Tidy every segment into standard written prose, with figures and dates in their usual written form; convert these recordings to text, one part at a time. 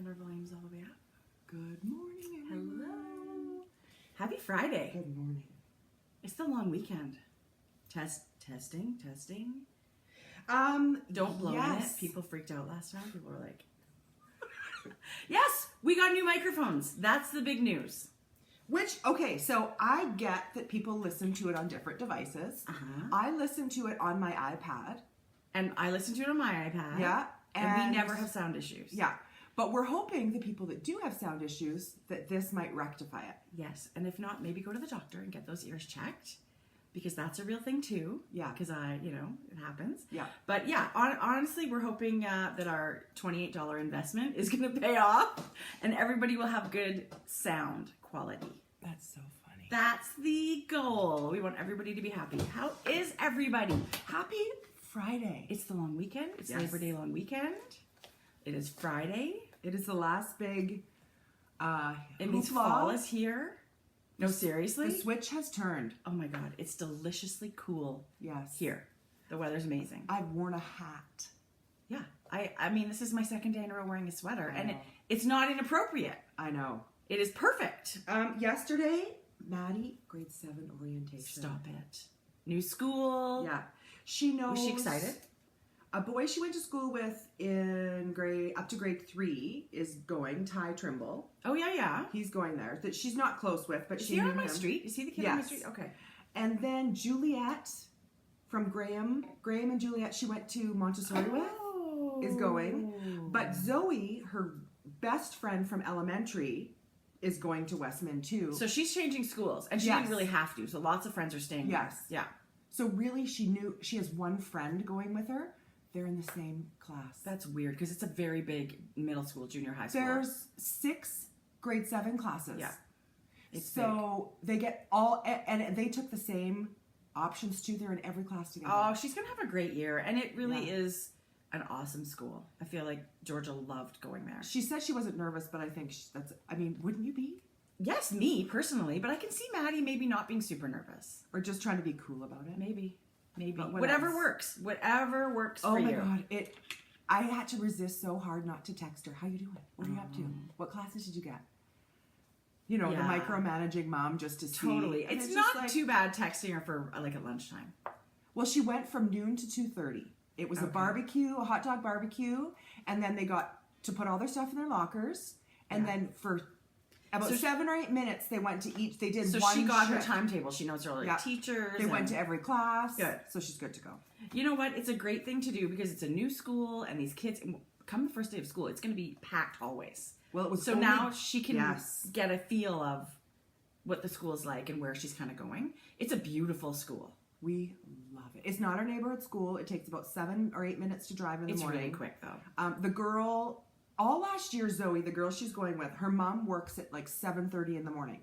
Turn our volumes all the way up. Good morning, everyone. Hello. Happy Friday. Good morning. It's the long weekend. Testing. Don't blow in it. People freaked out last time. People were like, yes, we got new microphones. That's the big news. Okay, so I get that people listen to it on different devices. I listen to it on my iPad. And I listen to it on my iPad. Yeah. And we never have sound issues. Yeah. But we're hoping the people that do have sound issues, that this might rectify it. Yes. And if not, maybe go to the doctor and get those ears checked. Because that's a real thing too. Yeah. Because it happens. Yeah. But yeah, honestly, we're hoping that our $28 investment is going to pay off and everybody will have good sound quality. That's so funny. That's the goal. We want everybody to be happy. How is everybody? Happy Friday. It's the long weekend. It's Yes. Labor Day long weekend. It is Friday. It is the last big It means fall is here. No, seriously? The switch has turned. Oh my God. It's deliciously cool Yes. here. The weather's amazing. I've worn a hat. Yeah. I mean, this is my second day in a row wearing a sweater. I And know. it's not inappropriate. I know. It is perfect. Yesterday, Maddie, grade 7 orientation. Stop it. New school. Yeah. She knows. Was she excited? A boy she went to school with up to grade 3 is going, Ty Trimble. Oh, yeah. He's going there. That she's not close with, but Is she he knew on my him. street? Is he the kid on my Yes. street? Okay. And then Juliet from Graham and Juliet, she went to Montessori with, is going. But Zoe, her best friend from elementary, is going to Westman too. So she's changing schools, and she Yes. didn't really have to. So lots of friends are staying. Yes. There. Yeah. So really, she has one friend going with her. They're in the same class. That's weird because it's a very big middle school, junior high school. There's 6 grade 7 classes. Yeah. It's so they get all, and they took the same options too. They're in every class together. Oh, she's going to have a great year. And it really Yeah. is an awesome school. I feel like Georgia loved going there. She said she wasn't nervous, but I think wouldn't you be? Yes, me personally. But I can see Maddie maybe not being super nervous. Or just trying to be cool about it? Maybe. But Whatever else? works. Whatever works Oh for my you. God. I had to resist so hard not to text her. How you doing? What are you up to? What classes did you get? The Yeah. micromanaging mom just to see. Totally. And It's just not too bad texting her for like at lunchtime. Well, she went from noon to 2:30. It was a barbecue, a hot dog barbecue, and then they got to put all their stuff in their lockers. And then for about 7 or 8 minutes, they went to each. They did So one she got her shift. timetable. She knows her teachers. They went to every class. Good. So she's good to go. You know what? It's a great thing to do because it's a new school and these kids, come the first day of school, it's going to be packed hallways. Well, it was so only, now she can yes. get a feel of what the school is like and where she's kind of going. It's a beautiful school. We love it. It's not our neighborhood school. It takes about 7 or 8 minutes to drive in the morning. It's really quick though. The girl, all last year, Zoe, the girl she's going with, her mom works at like 7:30 in the morning.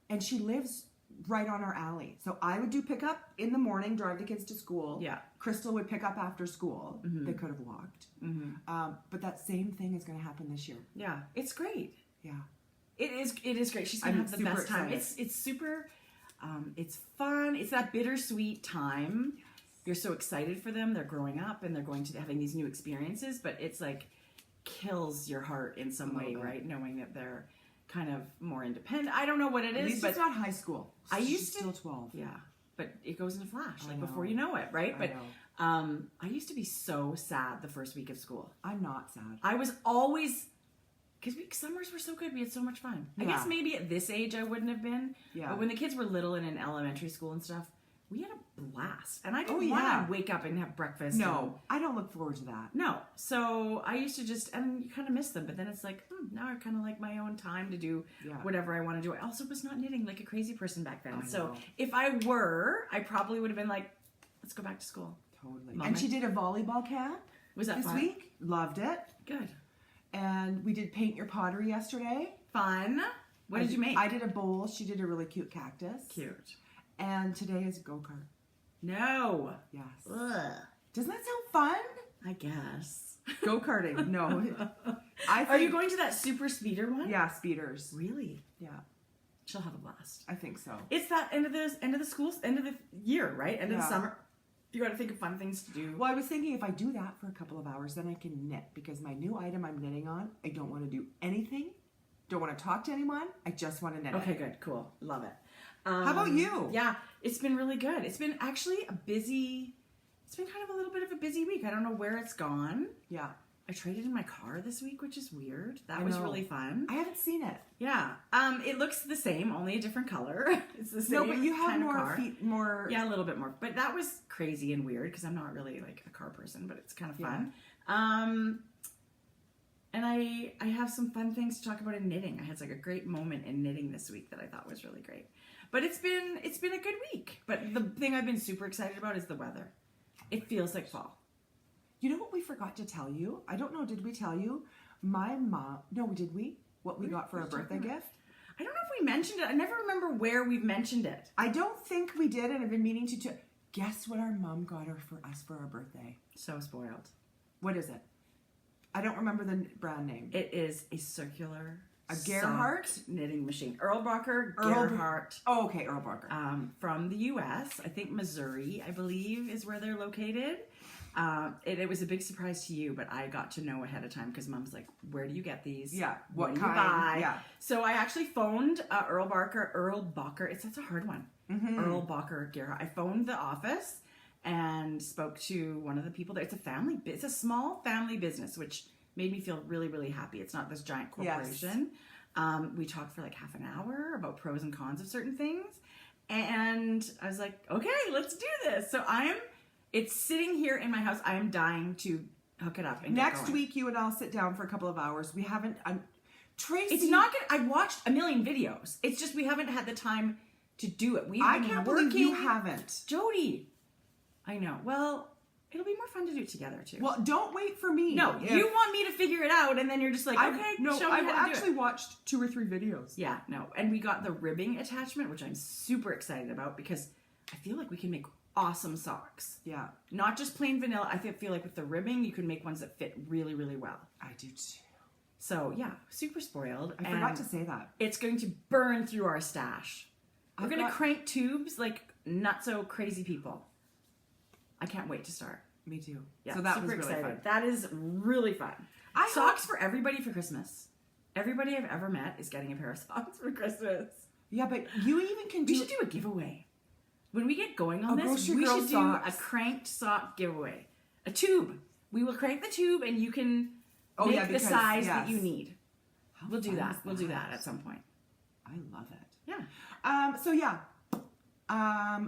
And she lives right on our alley. So I would do pickup in the morning, drive the kids to school. Yeah. Crystal would pick up after school. Mm-hmm. They could have walked. Mm-hmm. But that same thing is going to happen this year. Yeah. It's great. Yeah. It is great. She's going to have the best time. It's super, it's fun. It's that bittersweet time. You're so excited for them. They're growing up and they're going to having these new experiences, but it's like kills your heart in some way, right? Knowing that they're kind of more independent. I don't know what it is, At least but it's not high school. She's still 12. Yeah, but it goes in a flash, like know. before you know it, right? I But know. I used to be so sad the first week of school. I'm not sad. I was always, because summers were so good. We had so much fun. I Yeah. guess maybe at this age I wouldn't have been. Yeah. But when the kids were little and in elementary school and stuff, we had a blast. And I didn't Oh, want yeah. to wake up and have breakfast. No, I don't look forward to that. No. So I used to just, and you kind of miss them. But then it's like, now I kind of like my own time to do whatever I want to do. I also was not knitting like a crazy person back then. So if I were, I probably would have been like, let's go back to school. Totally. Mom, And she did a volleyball camp Was that this fun? week. Loved it. Good. And we did paint your pottery yesterday. Fun. What did you make? I did a bowl. She did a really cute cactus. Cute. And today is go-kart. No. Yes. Ugh. Doesn't that sound fun? I guess. Go-karting. No. Are you going to that super speeder one? Yeah, speeders. Really? Yeah. She'll have a blast. I think so. It's that end of the school, end of the year, right? End of the summer. You got to think of fun things to do. Well, I was thinking if I do that for a couple of hours, then I can knit, because my new item I'm knitting on, I don't want to do anything. Don't want to talk to anyone. I just want to knit. Okay, good. Cool. Love it. How about you? Yeah, it's been really good. It's been actually it's been kind of a little bit of a busy week. I don't know where it's gone. Yeah. I traded in my car this week, which is weird. That was really fun. I haven't seen it. Yeah. It looks the same, only a different color. It's the same. No, but you have kind of more car. feet, more. Yeah, a little bit more. But that was crazy and weird because I'm not really like a car person, but it's kind of fun. And I have some fun things to talk about in knitting. I had like a great moment in knitting this week that I thought was really great. But it's been a good week. But the thing I've been super excited about is the weather. It feels like fall. You know what we forgot to tell you? I don't know, did we tell you? My mom, no, did we? What we got for a birthday gift? I don't know if we mentioned it. I never remember where we've mentioned it. I don't think we did, and I've been meaning to. Guess what our mom got her for us for our birthday? So spoiled. What is it? I don't remember the brand name. It is a circular... A Gerhardt knitting machine. Erlbacher Gerhardt. Oh, okay, Erlbacher. From the U.S. I think Missouri, I believe, is where they're located. It was a big surprise to you, but I got to know ahead of time because Mom's like, "Where do you get these? Yeah, what kind? Do you buy?" Yeah. So I actually phoned Erlbacher. That's a hard one. Erlbacher Gerhardt. I phoned the office and spoke to one of the people there. It's a small family business, which made me feel really, really happy. It's not this giant corporation. Yes. We talked for like half an hour about pros and cons of certain things. And I was like, okay, let's do this. So it's sitting here in my house. I am dying to hook it up and next week you and I'll sit down for a couple of hours. We haven't, Tracie. It's not good. I watched a million videos. It's just, we haven't had the time to do it. I can't believe you haven't. Jodi. I know. Well, it'll be more fun to do it together too. Well, don't wait for me. No, you want me to figure it out, and then you're just like, okay, no, show me I've how to actually watched 2 or 3 videos. Yeah, no, and we got the ribbing attachment, which I'm super excited about because I feel like we can make awesome socks. Yeah, not just plain vanilla. I feel like with the ribbing, you can make ones that fit really, really well. I do too. So yeah, super spoiled. I forgot to say that. It's going to burn through our stash. We're going to crank tubes like not so crazy people. I can't wait to start. Me too. Yeah, so that super was really excited. fun. That is really fun. Socks for everybody for Christmas. Everybody I've ever met is getting a pair of socks for Christmas. Yeah, but you even can do... We should do a giveaway. When we get going on this, we should do a cranked sock giveaway. A tube. We will crank the tube and you can make the size that you need. We'll do that. We'll do that at some point. I love it. Yeah. So yeah.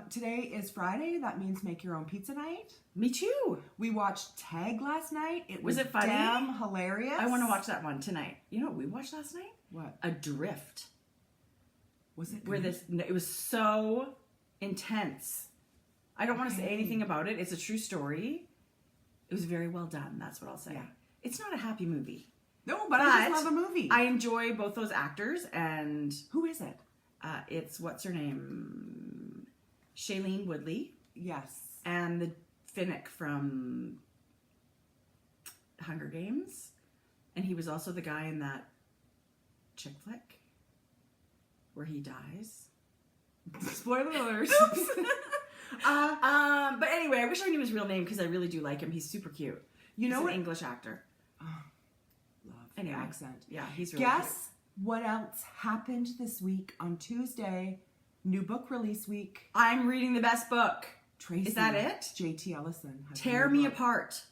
Today is Friday. That means make your own pizza night. Me too. We watched Tag last night. Was it funny? Damn hilarious. I want to watch that one tonight. You know what we watched last night? What? Adrift. Was it? Where it was so intense. I don't want to say anything about it. It's a true story. It was very well done. That's what I'll say. Yeah. It's not a happy movie. No, but I just love a movie. I enjoy both those actors. And who is it? It's what's her name? Shailene Woodley. Yes. And the Finnick from Hunger Games. And he was also the guy in that chick flick where he dies. Spoiler alert. Oops. But anyway, I wish I knew his real name because I really do like him. He's super cute. He's an English actor. Oh, love anyway, the accent. Yeah, he's really cute. Guess what else happened this week on Tuesday? New book release week. I'm reading the best book. Tracie. Is that it? J.T. Ellison. Tear Me Apart.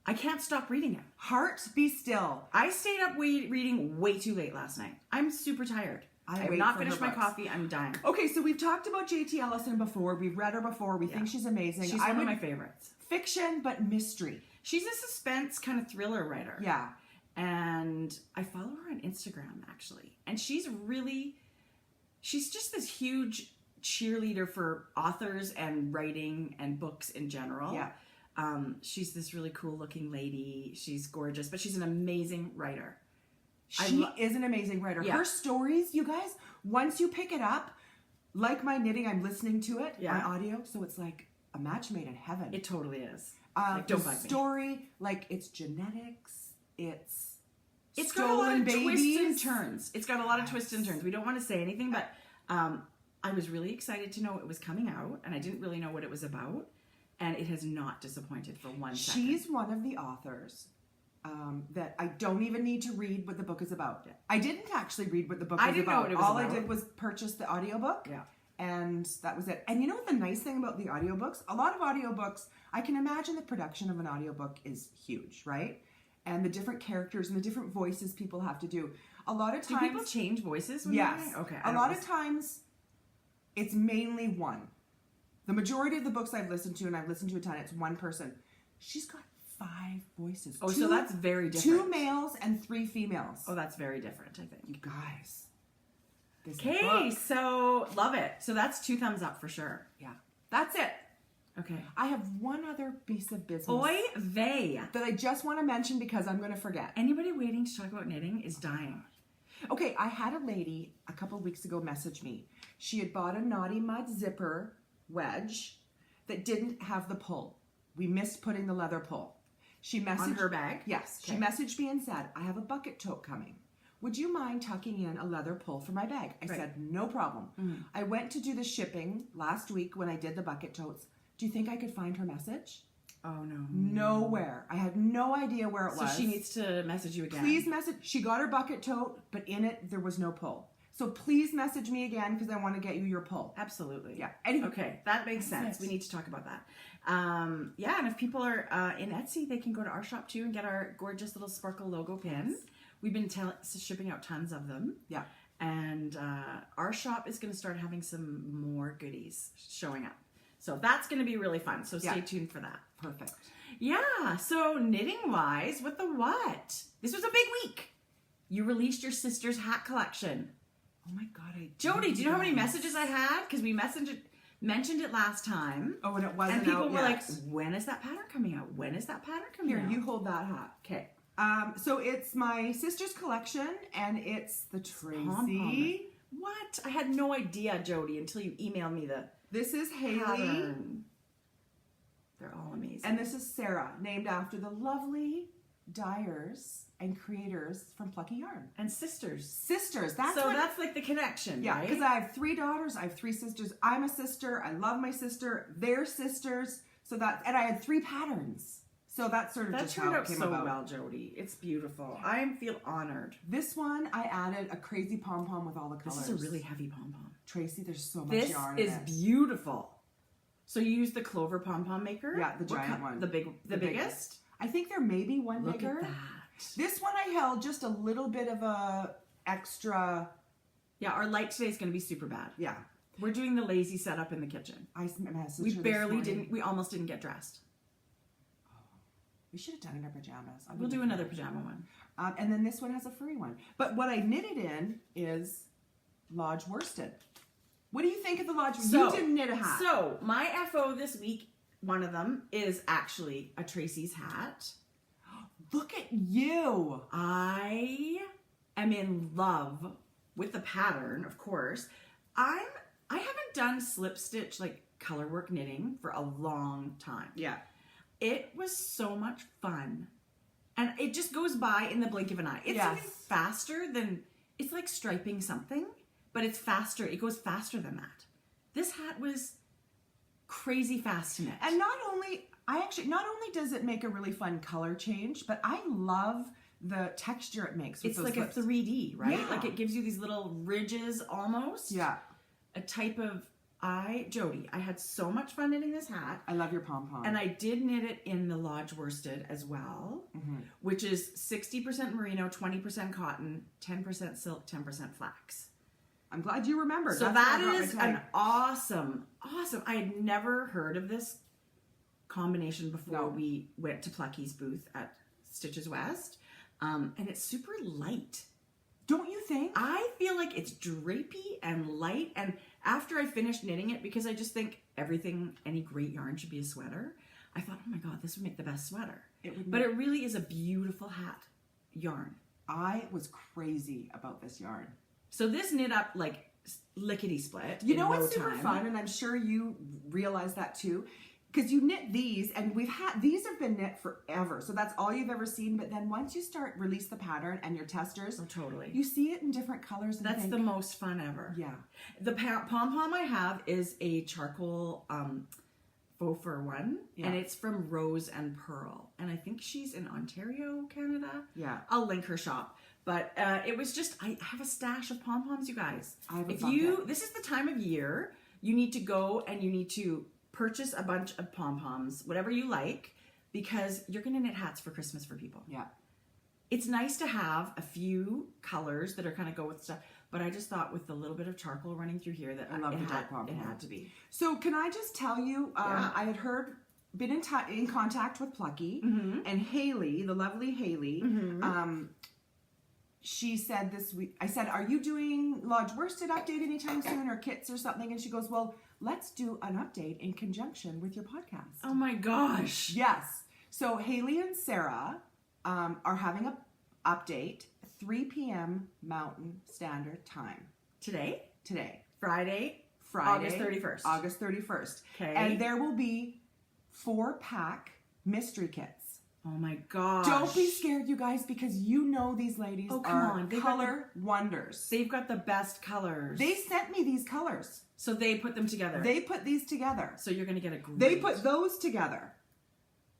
I can't stop reading it. Heart Be Still. I stayed up reading way too late last night. I'm super tired. I have not finished my coffee. I'm dying. Okay, so we've talked about J.T. Ellison before. We've read her before. We think she's amazing. She's one of my favorites. Fiction, but mystery. She's a suspense kind of thriller writer. Yeah. And I follow her on Instagram, actually. And she's just this huge cheerleader for authors and writing and books in general. Yeah. She's this really cool looking lady. She's gorgeous, but she's an amazing writer. She is an amazing writer. Yeah. Her stories, you guys, once you pick it up, like my knitting, I'm listening to it on audio, so it's like a match made in heaven. It totally is. Don't bug me. Story, like it's genetics, it's got a lot of twists and turns. It's got a lot of twists and turns. We don't want to say anything, but I was really excited to know it was coming out, and I didn't really know what it was about. and it has not disappointed for 1 second. She's one of the authors that I don't even need to read what the book is about. I didn't actually read what the book was about. I didn't know what it was about. All I did was purchase the audiobook. Yeah. And that was it. And you know what the nice thing about the audiobooks? A lot of audiobooks, I can imagine the production of an audiobook is huge, right? And the different characters and the different voices people have to do. A lot of times... Do people change voices? Yes. Okay. A lot of times, it's mainly one. The majority of the books I've listened to, and I've listened to a ton, it's one person. She's got 5 voices. Oh, so that's very different. 2 males and 3 females. Oh, that's very different, I think. You guys. Okay, so love it. So that's 2 thumbs up for sure. Yeah. That's it. Okay. I have one other piece of business. Oy vey. That I just want to mention because I'm going to forget. Anybody waiting to talk about knitting is dying. Okay, I had a lady a couple of weeks ago message me. She had bought a Naughty Mud zipper wedge that didn't have the pull. We missed putting the leather pull. She messaged on her bag? Yes. Okay. She messaged me and said, I have a bucket tote coming. Would you mind tucking in a leather pull for my bag? I said, no problem. Mm. I went to do the shipping last week when I did the bucket totes. Do you think I could find her message? Oh, no. Nowhere. I had no idea where it was. So she needs to message you again. Please message. She got her bucket tote, but in it, there was no pull. So please message me again because I want to get you your pull. Absolutely. Yeah. Anyway, okay, that makes sense. We need to talk about that. Yeah, and if people are in Etsy, they can go to our shop too and get our gorgeous little sparkle logo pins. We've been shipping out tons of them. Yeah. And our shop is going to start having some more goodies showing up. So that's going to be really fun. So stay tuned for that. Perfect. Yeah. So knitting-wise, what the what? This was a big week. You released your sister's hat collection. Oh my God. Jodi, do you know how many messages I had? Because we mentioned it last time. Oh, and it wasn't out. And people were yet. like, when is that pattern coming out? When is that pattern coming out? Here, you hold that hat. Okay. So it's my sister's collection, and it's the Tracie. What? I had no idea, Jodi, until you emailed me the This is Haley. pattern. They're all amazing. And this is Sarah, named after the lovely dyers and creators from Plucky Yarn. And sisters. Sisters. That's like the connection, yeah, right? because I have 3 daughters. I have 3 sisters. I'm a sister. I love my sister. They're sisters. And I had 3 patterns. So that's sort of just how it came about. That turned out so well, Jodi. It's beautiful. I feel honored. This one, I added a crazy pom-pom with all the colors. This is a really heavy pom-pom. Tracie, there's so much yarn in it. This is beautiful. So you use the Clover pom-pom maker? Yeah, the giant one. The biggest? I think there may be one Look bigger. At that. This one I held just a little bit of a extra. Yeah, our light today is going to be super bad. Yeah. We're doing the lazy setup in the kitchen. I messaged We barely didn't, we almost didn't get dressed. We should have done it in our pajamas. We'll do another pajama one. And then this one has a furry one. But what I knitted in is Lodge worsted. What do you think of the Lodge? You didn't knit a hat. So my FO this week, one of them is actually a Tracie's hat. Look at you. I am in love with the pattern, of course. I haven't done slip stitch like color work knitting for a long time. Yeah. It was so much fun. And it just goes by in the blink of an eye. It's even faster than, it's like striping something, but it's faster. It goes faster than that. This hat was crazy fast to knit. And not only does it make a really fun color change, but I love the texture it makes with it's those like lips. A 3D, right? Yeah. Like it gives you these little ridges almost. Yeah. A type of, Jodi, I had so much fun knitting this hat. I love your pom-pom. And I did knit it in the Lodge worsted as well, which is 60% merino, 20% cotton, 10% silk, 10% flax. I'm glad you remembered. So that is an awesome. I had never heard of this combination before we went to Plucky's booth at Stitches West. And it's super light. Don't you think? I feel like it's drapey and light. And after I finished knitting it, because I just think any great yarn should be a sweater, I thought, oh my God, this would make the best sweater. But it really is a beautiful hat yarn. I was crazy about this yarn. So this knit up like lickety split. You know what's super fun, and I'm sure you realize that too, because you knit these, and these have been knit forever. So that's all you've ever seen. But then once you release the pattern and your testers, totally, you see it in different colors. And that's the most fun ever. Yeah. The pom pom I have is a charcoal faux fur one, and it's from Rose and Pearl, and I think she's in Ontario, Canada. Yeah. I'll link her shop. But it was just, I have a stash of pom-poms, you guys. This is the time of year, you need to go and you need to purchase a bunch of pom-poms, whatever you like, because you're going to knit hats for Christmas for people. Yeah. It's nice to have a few colors that are kind of go with stuff, but I just thought with the little bit of charcoal running through here that it had to be. So can I just tell you, I had been in contact with Plucky, and Haley, the lovely Haley, she said this week, I said, are you doing Lodge Worsted update anytime soon or kits or something? And she goes, well, let's do an update in conjunction with your podcast. Oh my gosh. Yes. So Haley and Sarah are having an update, 3 p.m. Mountain Standard Time. Today? Friday. August 31st. August 31st. Okay. And there will be 4-pack mystery kits. Oh my gosh. Don't be scared, you guys, because you know these ladies are color wonders. They've got the best colors. They sent me these colors. So they put them together. They put these together. So you're going to get a great... They put those together.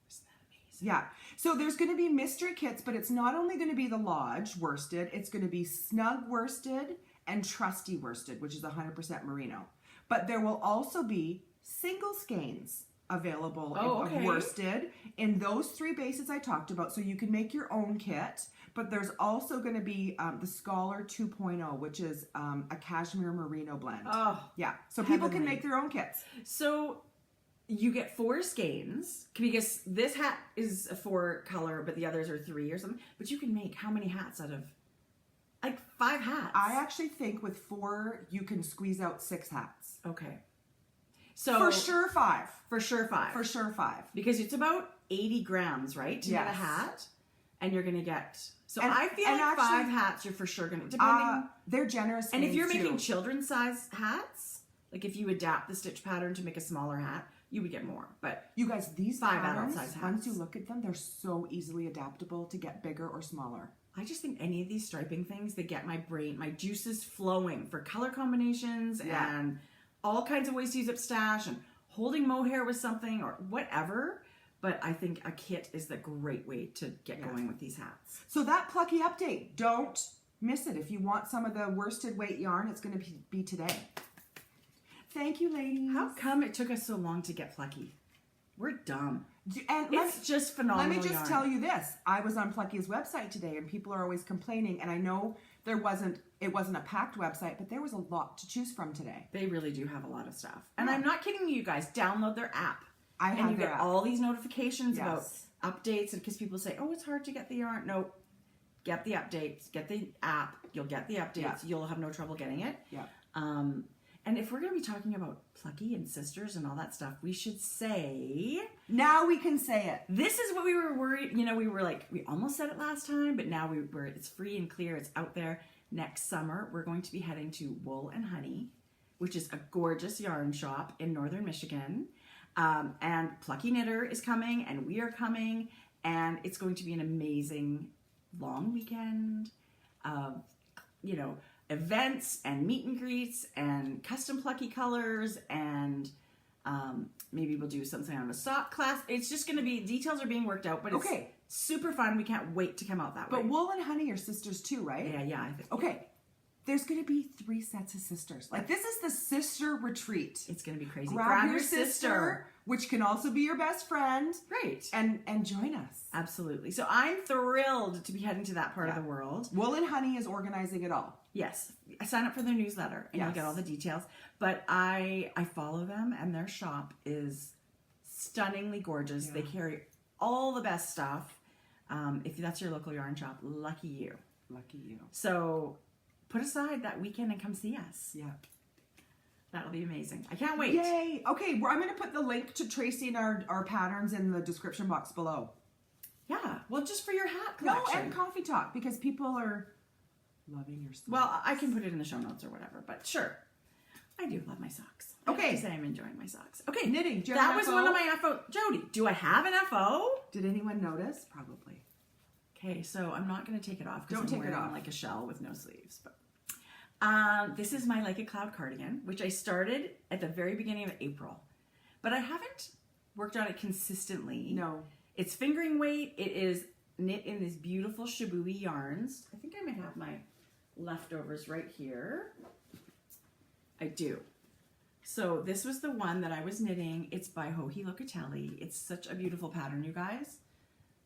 Isn't that amazing? Yeah. So there's going to be mystery kits, but it's not only going to be the Lodge worsted, it's going to be snug worsted and trusty worsted, which is 100% merino. But there will also be single skeins available of worsted in those 3 bases I talked about, so you can make your own kit. But there's also going to be the Scholar 2.0, which is a cashmere merino blend. Oh, yeah. So people can make their own kits. So you get 4 skeins, because this hat is a 4 color, but the others are 3 or something. But you can make how many hats out of, like 5 hats? I actually think with 4, you can squeeze out 6 hats. Okay. So for sure 5. For sure 5. For sure 5. Because it's about 80 grams, right, to get a hat, and you're going to get... So I feel like actually, 5 hats you're for sure going to... Depending... they're generous. And if you're making children's size hats, like if you adapt the stitch pattern to make a smaller hat, you would get more. But you guys, these 5 adult size hats, once you look at them, they're so easily adaptable to get bigger or smaller. I just think any of these striping things, they get my brain, my juices flowing for color combinations and all kinds of ways to use up stash and holding mohair with something or whatever. But I think a kit is the great way to get going with these hats. So that Plucky update, don't miss it. If you want some of the worsted weight yarn, it's going to be today. Thank you, ladies. How come it took us so long to get Plucky? We're dumb. And it's just phenomenal. Let me just tell you this. I was on Plucky's website today, and people are always complaining. And I know it wasn't a packed website, but there was a lot to choose from today. They really do have a lot of stuff. And I'm not kidding you guys. Download their app. And you get all these notifications about updates, and because people say, "Oh, it's hard to get the yarn." No, get the updates. Get the app. You'll get the updates. Yeah. You'll have no trouble getting it. Yeah. And if we're going to be talking about Plucky and sisters and all that stuff, we should say... Now we can say it. This is what we were worried... You know, we were like, we almost said it last time, but now it's free and clear. It's out there. Next summer, we're going to be heading to Wool and Honey, which is a gorgeous yarn shop in northern Michigan. And Plucky Knitter is coming, and we are coming, and it's going to be an amazing long weekend of, you know, events and meet and greets and custom Plucky colors, and maybe we'll do something on a sock class. It's just going to be, details are being worked out, but it's super fun. We can't wait to come out that way. But Wool and Honey are sisters too, right? Yeah, I think. Okay. There's going to be 3 sets of sisters. Like, this is the sister retreat. It's going to be crazy. Grab your sister, which can also be your best friend. Right. And join us. Absolutely. So I'm thrilled to be heading to that part of the world. Wool and Honey is organizing it all. Yes. I sign up for their newsletter and you'll get all the details. But I follow them, and their shop is stunningly gorgeous. Yeah. They carry all the best stuff. If that's your local yarn shop, lucky you. Lucky you. So... put aside that weekend and come see us. Yeah. That'll be amazing. I can't wait. Yay. Okay, I'm going to put the link to Tracie and our patterns in the description box below. Yeah. Well, just for your hat collection. No, and Coffee Talk, because people are loving your socks. Well, I can put it in the show notes or whatever, but sure. I do love my socks. Okay. I have to say I'm enjoying my socks. Okay. Knitting. That was one of my FO. Jody, do I have an FO? Did anyone notice? Probably. Okay, so I'm not going to take it off because I'm wearing like a shell with no sleeves. But this is my Like a Cloud cardigan, which I started at the very beginning of April. But I haven't worked on it consistently. No. It's fingering weight. It is knit in these beautiful Shibui yarns. I think I might have my leftovers right here. I do. So this was the one that I was knitting. It's by Joji Locatelli. It's such a beautiful pattern, you guys.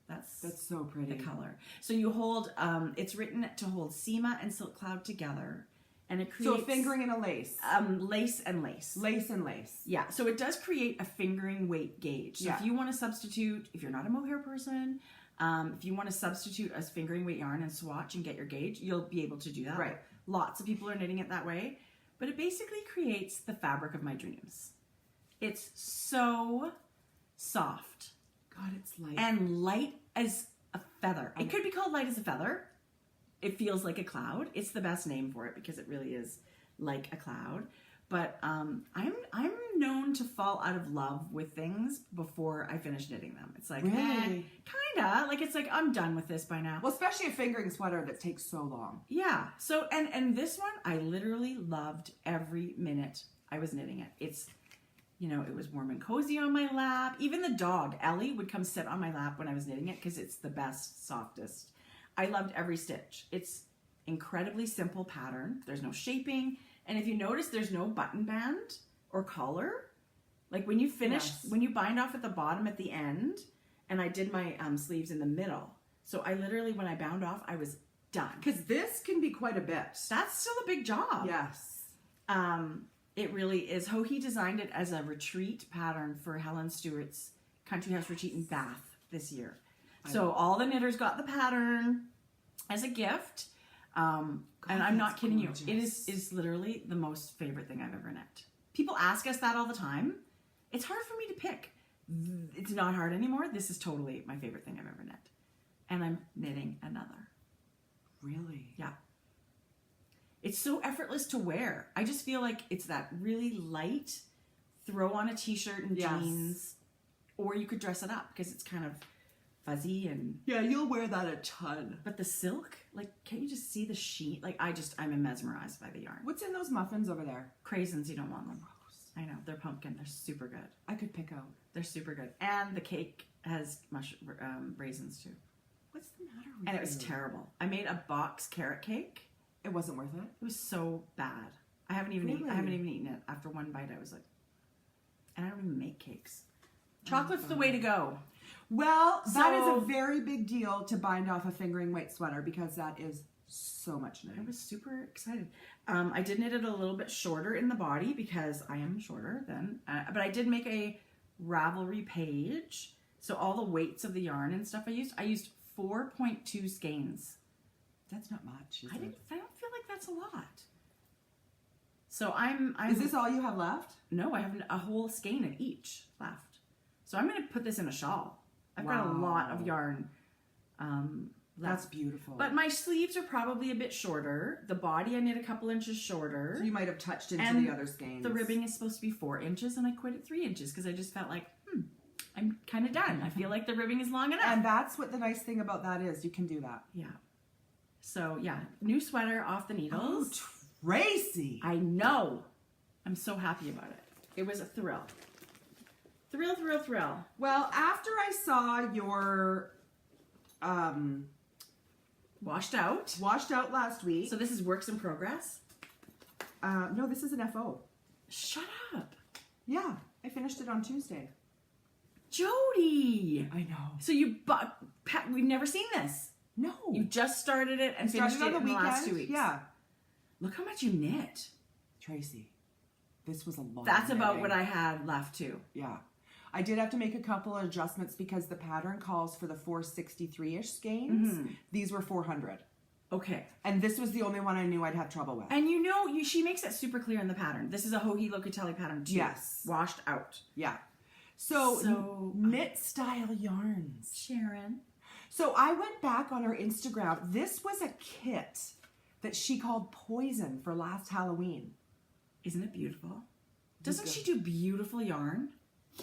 That's so pretty. The color. So you hold, it's written to hold Seema and Silk Cloud together. And it creates... So fingering in a lace. Lace and lace. Lace and lace. Yeah. So it does create a fingering weight gauge. So if you want to substitute, if you're not a mohair person, if you want to substitute a fingering weight yarn and swatch and get your gauge, you'll be able to do that. Right. Lots of people are knitting it that way. But it basically creates the fabric of my dreams. It's so soft. God, it's light. And light as a feather. It could be called light as a feather. It feels like a cloud. It's the best name for it because it really is like a cloud. But I'm known to fall out of love with things before I finish knitting them. It's like, really? Kinda. Like, it's like, I'm done with this by now. Well, especially a fingering sweater that takes so long. Yeah. So, and this one, I literally loved every minute I was knitting it. It's, you know, it was warm and cozy on my lap. Even the dog, Ellie, would come sit on my lap when I was knitting it because it's the best, softest. I loved every stitch. It's incredibly simple pattern. There's no shaping. And if you notice, there's no button band or collar. Like when you finish, when you bind off at the bottom at the end, and I did my sleeves in the middle. So I literally, when I bound off, I was done. Because this can be quite a bit. That's still a big job. Yes. It really is. Joji designed it as a retreat pattern for Helen Stewart's Country House Retreat in Bath this year. So all the knitters got the pattern as a gift. God, and I'm not kidding you. It is literally the most favorite thing I've ever knit. People ask us that all the time. It's hard for me to pick. It's not hard anymore. This is totally my favorite thing I've ever knit. And I'm knitting another. Really? Yeah. It's so effortless to wear. I just feel like it's that really light, throw on a t-shirt and jeans, or you could dress it up because it's kind of fuzzy and... Yeah, you'll wear that a ton. But the silk, like, can't you just see the sheen? Like, I'm mesmerized by the yarn. What's in those muffins over there? Craisins, you don't want them. I know, they're pumpkin. They're super good. I could pick out. They're super good. And the cake has raisins too. What's the matter with And it was terrible. I made a box carrot cake. It wasn't worth it? It was so bad. I haven't even eaten it. After one bite, I was like, and I don't even make cakes. Chocolate's the way to go. Well, that is a very big deal to bind off a fingering weight sweater because that is so much knitting. I was super excited. I did knit it a little bit shorter in the body because I am shorter than, but I did make a Ravelry page. So all the weights of the yarn and stuff I used 4.2 skeins. That's not much, I don't feel like that's a lot. So I'm Is this all you have left? No, I have a whole skein of each left. So I'm going to put this in a shawl. I've got a lot of yarn left. That's beautiful. But my sleeves are probably a bit shorter. The body I knit a couple inches shorter. So you might have touched into the other skeins. The ribbing is supposed to be 4 inches and I quit at 3 inches because I just felt like, I'm kind of done. I feel like the ribbing is long enough. And that's what the nice thing about that is. You can do that. Yeah. So yeah, new sweater off the needles. Oh, Tracie! I know. I'm so happy about it. It was a thrill. Thrill, thrill, thrill. Well, after I saw your washed out last week. So this is works in progress? No, this is an FO. Shut up. Yeah, I finished it on Tuesday. Jodi! I know. So you bought, we've never seen this. No. You just started it and finished it in the last 2 weeks. Yeah. Look how much you knit. Tracie, this was a lot. That's about what I had left too. Yeah. I did have to make a couple of adjustments because the pattern calls for the 463-ish skeins. Mm-hmm. These were 400. Okay. And this was the only one I knew I'd have trouble with. And you know, she makes it super clear in the pattern. This is a Joji Locatelli pattern too. Yes. Washed out. Yeah. So knit style yarns. Sharon. So I went back on her Instagram. This was a kit that she called Poison for last Halloween. Isn't it beautiful? Doesn't she do beautiful yarn?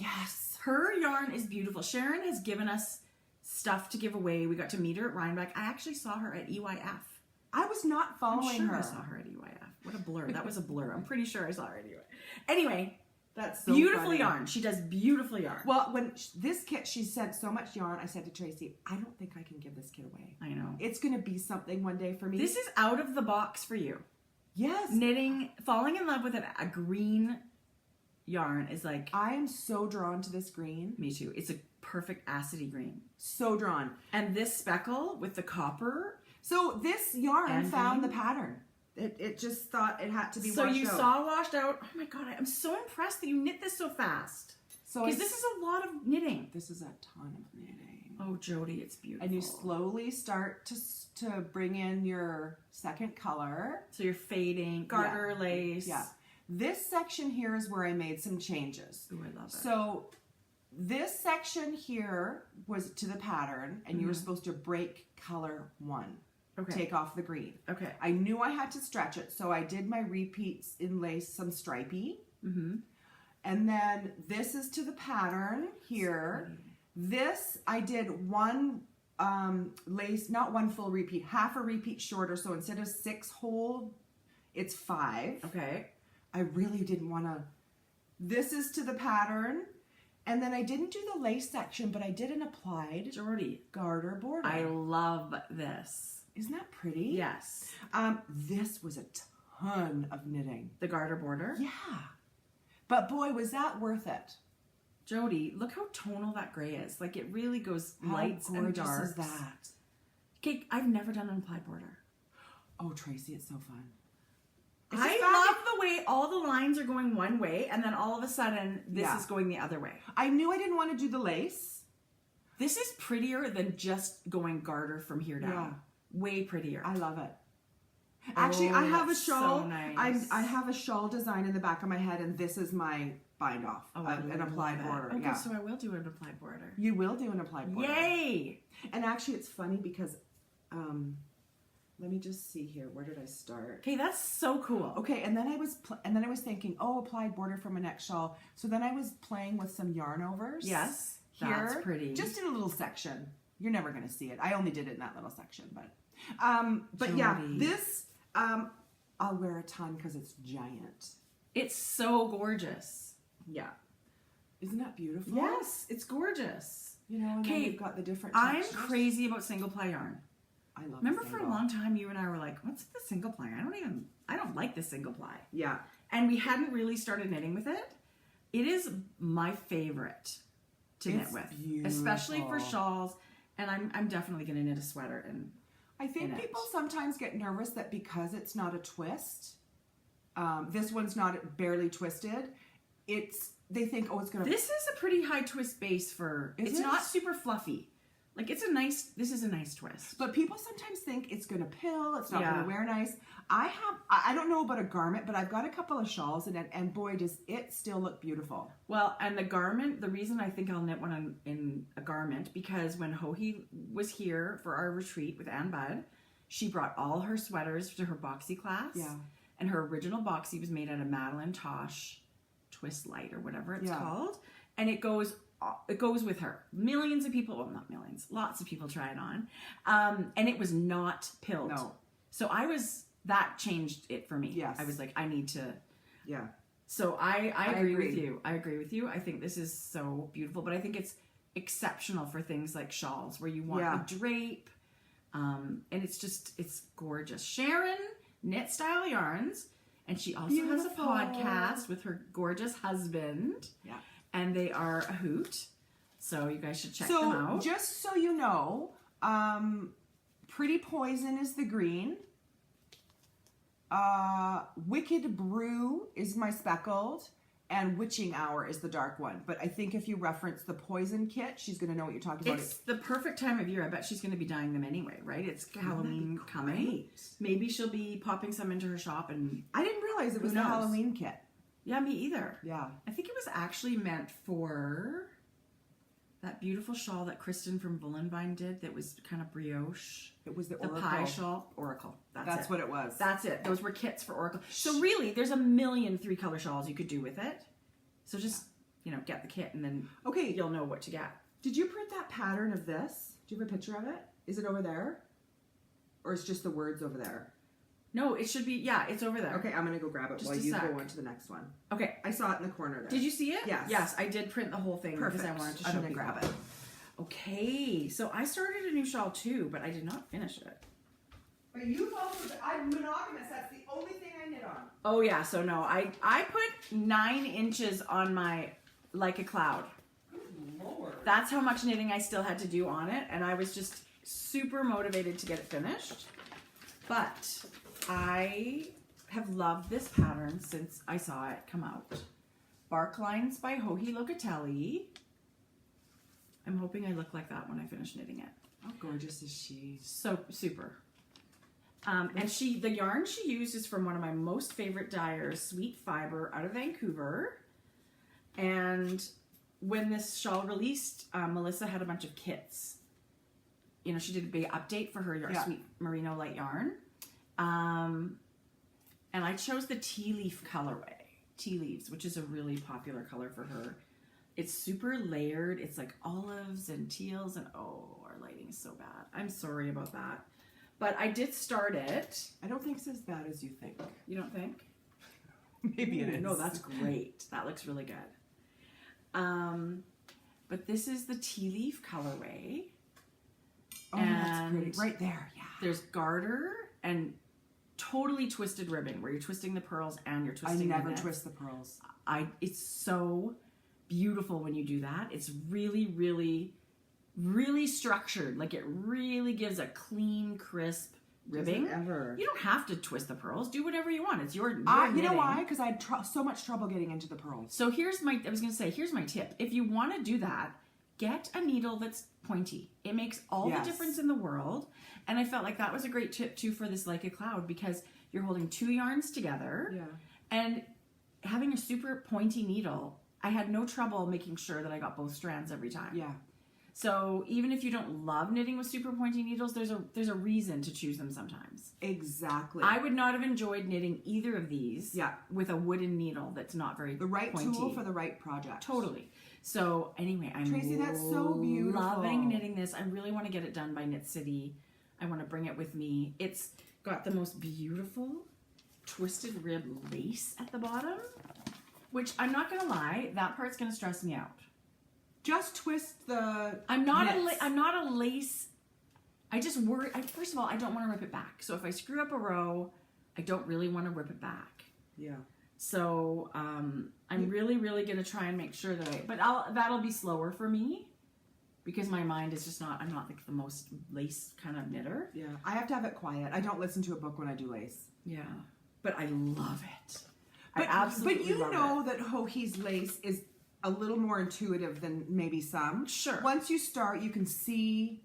Yes. Her yarn is beautiful. Sharon has given us stuff to give away. We got to meet her at Rhinebeck. I actually saw her at EYF. I was not following her. I saw her at EYF. What a blur. That was a blur. I'm pretty sure I saw her at EYF. Anyway, That's so beautiful funny. yarn. She does beautiful yarn. Well, when this kit, she sent so much yarn. I said to Tracie, I don't think I can give this kit away. I know. It's going to be something one day for me. This is out of the box for you. Yes. Knitting, falling in love with a green yarn is like... I am so drawn to this green. Me too. It's a perfect acidy green. So drawn. And this speckle with the copper... So this yarn and found green. the pattern. It just thought it had to be So washed you out. saw washed out. Oh my God, I'm so impressed that you knit this so fast. So Because this is a lot of knitting. This is a ton of knitting. Oh, Jodi, it's beautiful. And you slowly start to bring in your second color. So you're fading, garter, lace. Yeah. This section here is where I made some changes. Ooh, I love it. So this section here was to the pattern, and you were supposed to break color 1. Okay. Take off the green. Okay. I knew I had to stretch it, so I did my repeats in lace some stripey. Mm-hmm. And then this is to the pattern here. This, I did one lace, not one full repeat, half a repeat shorter. So instead of 6 whole, it's 5. Okay. I really didn't want to. This is to the pattern. And then I didn't do the lace section, but I did an applied Jodi, garter border. I love this. Isn't that pretty? Yes. This was a ton of knitting. The garter border. Yeah. But boy, was that worth it. Jodi, look how tonal that gray is. Like it really goes lights how and gorgeous darks. is that? Okay, I've never done an applied border. Oh, Tracie, it's so fun. I love the way all the lines are going one way and then all of a sudden this is going the other way. I knew I didn't want to do the lace. This is prettier than just going garter from here down. Yeah. Way prettier. I love it. Actually, I have a that's shawl. so nice. I have a shawl design in the back of my head, and this is my bind off, an applied border. Okay, Yeah. so I will do an applied border. You will do an applied border. Yay! And actually, it's funny because, let me just see here. Where did I start? Okay, that's so cool. Okay, and then I was thinking, oh, applied border for my next shawl. So then I was playing with some yarn overs. Yes, here, that's pretty. Just in a little section. You're never going to see it. I only did it in that little section, but yeah, Jodi. this I'll wear a ton because it's giant. It's so gorgeous. Yeah, isn't that beautiful? Yes, it's gorgeous. You know, and then Okay, you've got the different. I'm textures. crazy about single ply yarn. I love. Remember for a single. long time you and I were like, what's the single ply? I don't like the single ply. Yeah, And we hadn't really started knitting with it. It is my favorite to knit It's with, beautiful. especially for shawls. And I'm definitely going to knit a sweater. And I think people sometimes get nervous that because it's not a twist, this one's not barely twisted. They think, oh, it's gonna. this is a pretty high twist base for. Is it's it? not super fluffy. Like this is a nice twist. But people sometimes think it's gonna pill. It's not Yeah. gonna wear nice. I don't know about a garment, but I've got a couple of shawls in it, and boy, does it still look beautiful. Well, and the garment, the reason I think I'll knit one in a garment, because when Hohi was here for our retreat with Ann Budd, she brought all her sweaters to her boxy class. Yeah. And her original boxy was made out of Madeline Tosh Twist Light or whatever it's called. And it goes with her. Millions of people, well, not millions, lots of people try it on. And it was not pilled. No. So that changed it for me. Yes. I was like, I need to. Yeah. So I agree with agree. you. I agree with you. I think this is so beautiful, but I think it's exceptional for things like shawls where you want a drape. And it's gorgeous. Sharon Knit Style Yarns, and she also has a podcast with her gorgeous husband. Yeah. And they are a hoot. So you guys should check them out. Just so you know, Pretty Poison is the green. Wicked Brew is my speckled, and Witching Hour is the dark one. But I think if you reference the Poison kit, she's going to know what you're talking about. It's the perfect time of year. I bet she's going to be dyeing them anyway, right? It's Halloween coming. Maybe she'll be popping some into her shop. And I didn't realize it was the Halloween kit. Yeah, me either. Yeah. I think it was actually meant for that beautiful shawl that Kristen from Vullenvine did that was kind of brioche. It was the Oracle. Pie shawl. Oracle. That's what it was. That's it. Those were kits for Oracle. So really, there's a million 3-color shawls you could do with it. So just, get the kit and then you'll know what to get. Did you print that pattern of this? Do you have a picture of it? Is it over there? Or is just the words over there? No, it should be, yeah, it's over there. Okay, I'm going to go grab it Just while a you sec. go on to the next one. Okay. I saw it in the corner there. Did you see it? Yes. Yes, I did print the whole thing Perfect. because I wanted to show I'm going to people. grab it. Okay, so I started a new shawl too, but I did not finish it. But you've also, I'm monogamous. That's the only thing I knit on. Oh yeah, so no, I put 9 inches on my Like a Cloud. Good Lord. That's how much knitting I still had to do on it, and I was just super motivated to get it finished. But I have loved this pattern since I saw it come out. Bark Lines by Joji Locatelli. I'm hoping I look like that when I finish knitting it. How gorgeous is she? So super. And the yarn she used is from one of my most favorite dyers, Sweet Fiber, out of Vancouver. And when this shawl released, Melissa had a bunch of kits. You know, she did a big update for her Sweet Merino light yarn. And I chose the tea leaf colorway, tea leaves, which is a really popular color for her. It's super layered. It's like olives and teals, and oh, our lighting is so bad. I'm sorry about that. But I did start it. I don't think it's as bad as you think. You don't think? Maybe it is. No, that's great. That looks really good. But this is the tea leaf colorway. Oh, that's pretty. Right there, yeah. There's garter and totally twisted ribbon where you're twisting the pearls and you're twisting the I never knits. twist the pearls. It's so beautiful when you do that. It's really, really, really structured. Like it really gives a clean, crisp ribbing. Ever. You don't have to twist the pearls. Do whatever you want. It's your You know knitting. why? Because I had so much trouble getting into the pearls. So here's my tip. If you want to do that, get a needle that's pointy. It makes all the difference in the world. And I felt like that was a great tip too for this Like a Cloud because you're holding 2 yarns together. Yeah. And having a super pointy needle, I had no trouble making sure that I got both strands every time. Yeah. So even if you don't love knitting with super pointy needles, there's a reason to choose them sometimes. Exactly. I would not have enjoyed knitting either of these with a wooden needle that's not very the right pointy. tool for the right project. Totally. So anyway, I'm Tracie, that's so beautiful. Loving knitting this. I really want to get it done by Knit City. I want to bring it with me. It's got the most beautiful twisted rib lace at the bottom, which I'm not gonna lie, that part's gonna stress me out. Just twist the. I'm not a lace. I just worry. First of all, I don't want to rip it back. So if I screw up a row, I don't really want to rip it back. Yeah. So I'm really, really gonna try and make sure that that'll be slower for me because my mind is just not. I'm not like the most lace kind of knitter. Yeah. I have to have it quiet. I don't listen to a book when I do lace. Yeah. But I love it. But, I absolutely love it. But you know that Joji's lace is a little more intuitive than maybe some. Sure. Once you start, you can see.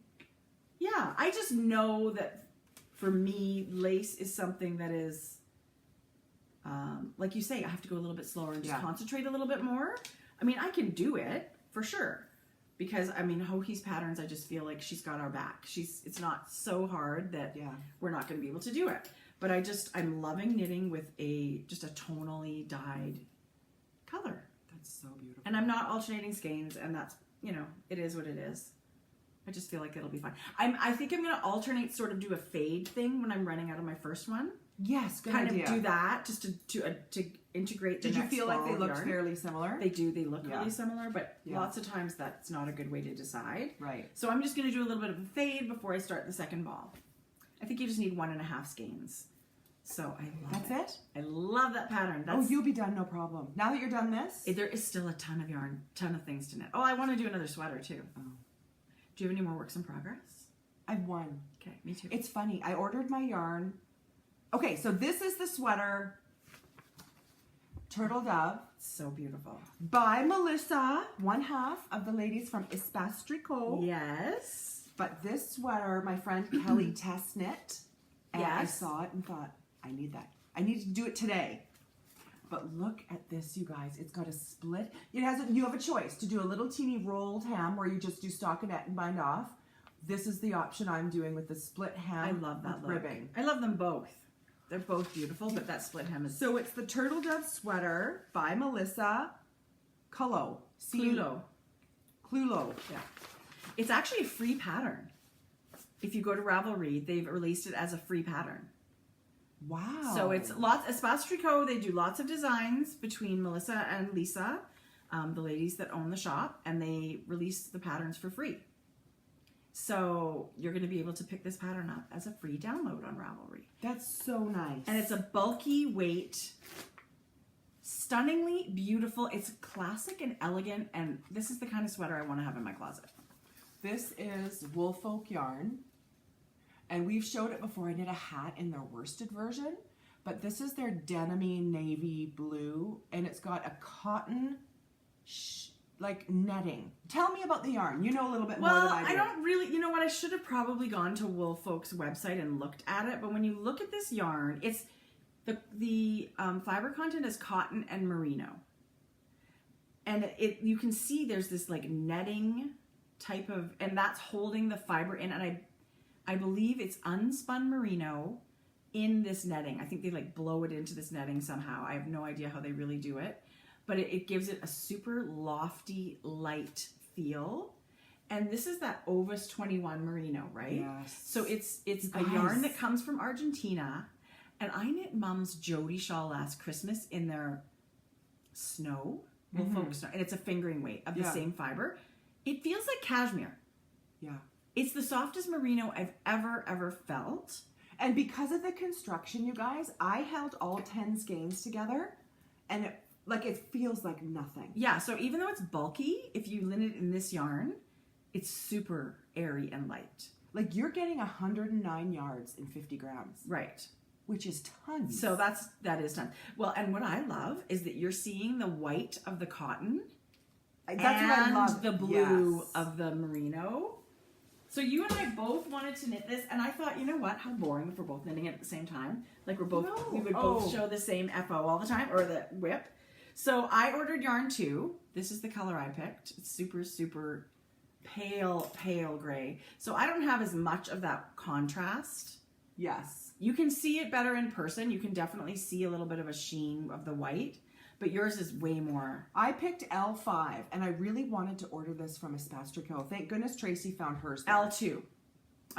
Yeah, I just know that for me, lace is something that is, like you say, I have to go a little bit slower and just concentrate a little bit more. I mean, I can do it for sure. Because, I mean, Joji's patterns, I just feel like she's got our back. It's not so hard that we're not going to be able to do it. But I'm loving knitting with just a tonally dyed color. That's so beautiful. And I'm not alternating skeins, and that's, it is what it is. I just feel like it'll be fine. I think I'm going to alternate, sort of do a fade thing when I'm running out of my first one. Yes, good kind idea. of do that just to integrate the Did you next feel like they looked yarn. fairly similar? They do. They look really similar, but lots of times that's not a good way to decide. Right. So I'm just going to do a little bit of a fade before I start the second ball. I think you just need 1.5 skeins. So I love That's it? I love that pattern. You'll be done, no problem. Now that you're done this? There is still a ton of yarn, ton of things to knit. Oh, I want to do another sweater too. Oh. Do you have any more works in progress? I've one. Okay, me too. It's funny. I ordered my yarn. Okay, so this is the sweater, Turtledove. So beautiful. By Melissa, one half of the ladies from Espace Tricot. Yes. But this sweater, my friend Kelly test knit. And Yes. I saw it and thought, I need that. I need to do it today. But look at this, you guys. It's got a split. You have a choice to do a little teeny rolled hem where you just do stockinette and bind off. This is the option I'm doing with the split hem. I love that look. Ribbing. I love them both. They're both beautiful, but that split hem is So it's the Turtledove Sweater by Melissa Clulo. Clulo. Yeah. It's actually a free pattern. If you go to Ravelry, they've released it as a free pattern. Wow. So it's lots, Espace Tricot, they do lots of designs between Melissa and Lisa, the ladies that own the shop, and they release the patterns for free. So you're going to be able to pick this pattern up as a free download on Ravelry. That's so nice. And it's a bulky weight, stunningly beautiful. It's classic and elegant, and this is the kind of sweater I want to have in my closet. This is Woolfolk yarn, and we've showed it before. I knit a hat in their worsted version, but this is their denim-y navy blue, and it's got a cotton like netting. Tell me about the yarn. You know a little bit more than I do. I don't really, you know what, I should have probably gone to Woolfolk's website and looked at it, but when you look at this yarn, it's the fiber content is cotton and merino. And you can see there's this like netting type of, and that's holding the fiber in, and I believe it's unspun merino in this netting. I think they like blow it into this netting somehow. I have no idea how they really do it. But it gives it a super lofty, light feel. And this is that Ovis 21 merino, right? Yes. So it's a yarn that comes from Argentina. And I knit Mom's Jodi shawl last Christmas in their snow, Woolfolk snow. And it's a fingering weight of the same fiber. It feels like cashmere. Yeah. It's the softest merino I've ever felt. And because of the construction, you guys, I held all 10 skeins together, and it feels like nothing. Yeah, so even though it's bulky, if you lint it in this yarn, it's super airy and light. Like you're getting 109 yards in 50 grams. Right. Which is tons. So that is tons. Well, and what I love is that you're seeing the white of the cotton That's what I love. The blue of the merino. So you and I both wanted to knit this, and I thought, you know what? How boring if we're both knitting it at the same time. Like we would both show the same FO all the time, or the whip. So I ordered yarn too. This is the color I picked. It's super, super pale gray. So I don't have as much of that contrast. Yes. You can see it better in person. You can definitely see a little bit of a sheen of the white, but yours is way more. I picked L5, and I really wanted to order this from Espace Tricot. Thank goodness Tracie found hers there. L2.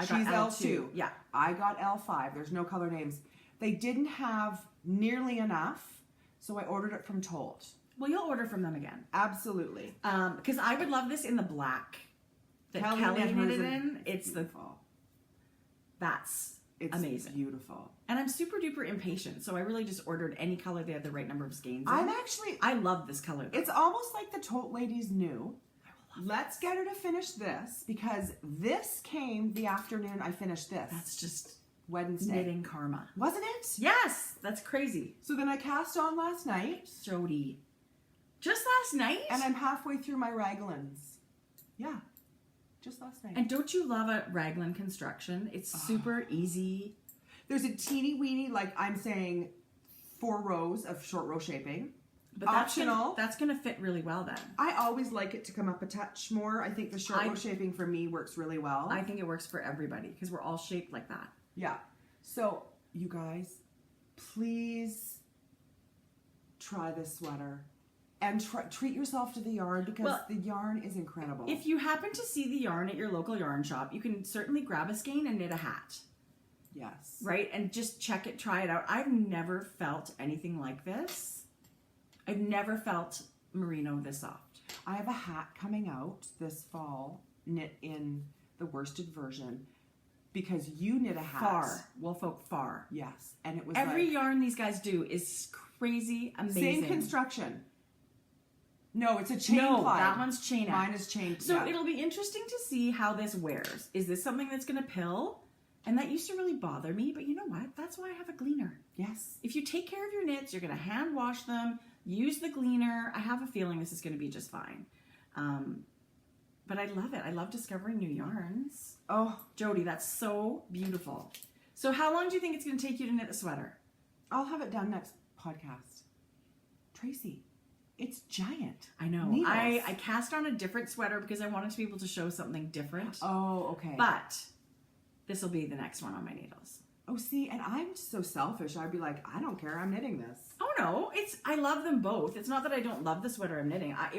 She's L2. Yeah. I got L5. There's no color names. They didn't have nearly enough, so I ordered it from Told. Well, you'll order from them again. Absolutely. Because I would love this in the black that Kelly knitted in. It's beautiful. It's amazing. Beautiful. And I'm super duper impatient, so I really just ordered any color they had the right number of skeins in. I love this color though. It's almost like the Tote ladies knew. Let's get her to finish this, because this came the afternoon I finished this. That's just Wednesday. Knitting karma. Wasn't it? Yes, that's crazy. So then I cast on last night. Jodi. Just last night? And I'm halfway through my raglans. Yeah. Just last night. And don't you love a raglan construction? It's super easy. There's a teeny weeny, like I'm saying, 4 rows of short row shaping. But optional. That's gonna fit really well then. I always like it to come up a touch more. I think the short row shaping for me works really well. I think it works for everybody because we're all shaped like that. Yeah. So you guys, please try this sweater. And treat yourself to the yarn, because the yarn is incredible. If you happen to see the yarn at your local yarn shop, you can certainly grab a skein and knit a hat. Yes. Right? And just check it, try it out. I've never felt anything like this. I've never felt merino this soft. I have a hat coming out this fall, knit in the worsted version, because you knit a hat. Far. Woolfolk Far. Yes. And it was every yarn these guys do is crazy, amazing. Same construction. No, it's a chain ply. No, that one's chain. Mine is chain. So it'll be interesting to see how this wears. Is this something that's going to pill? And that used to really bother me, but you know what? That's why I have a gleaner. Yes. If you take care of your knits, you're going to hand wash them, use the gleaner. I have a feeling this is going to be just fine. But I love it. I love discovering new yarns. Oh, Jodi, that's so beautiful. So how long do you think it's going to take you to knit the sweater? I'll have it done next podcast. Tracie. It's giant. I know. Needles. I cast on a different sweater because I wanted to be able to show something different. Oh, okay. But this will be the next one on my needles. Oh, see, and I'm so selfish. I'd be like, I don't care. I'm knitting this. Oh, no. I love them both. It's not that I don't love the sweater I'm knitting. I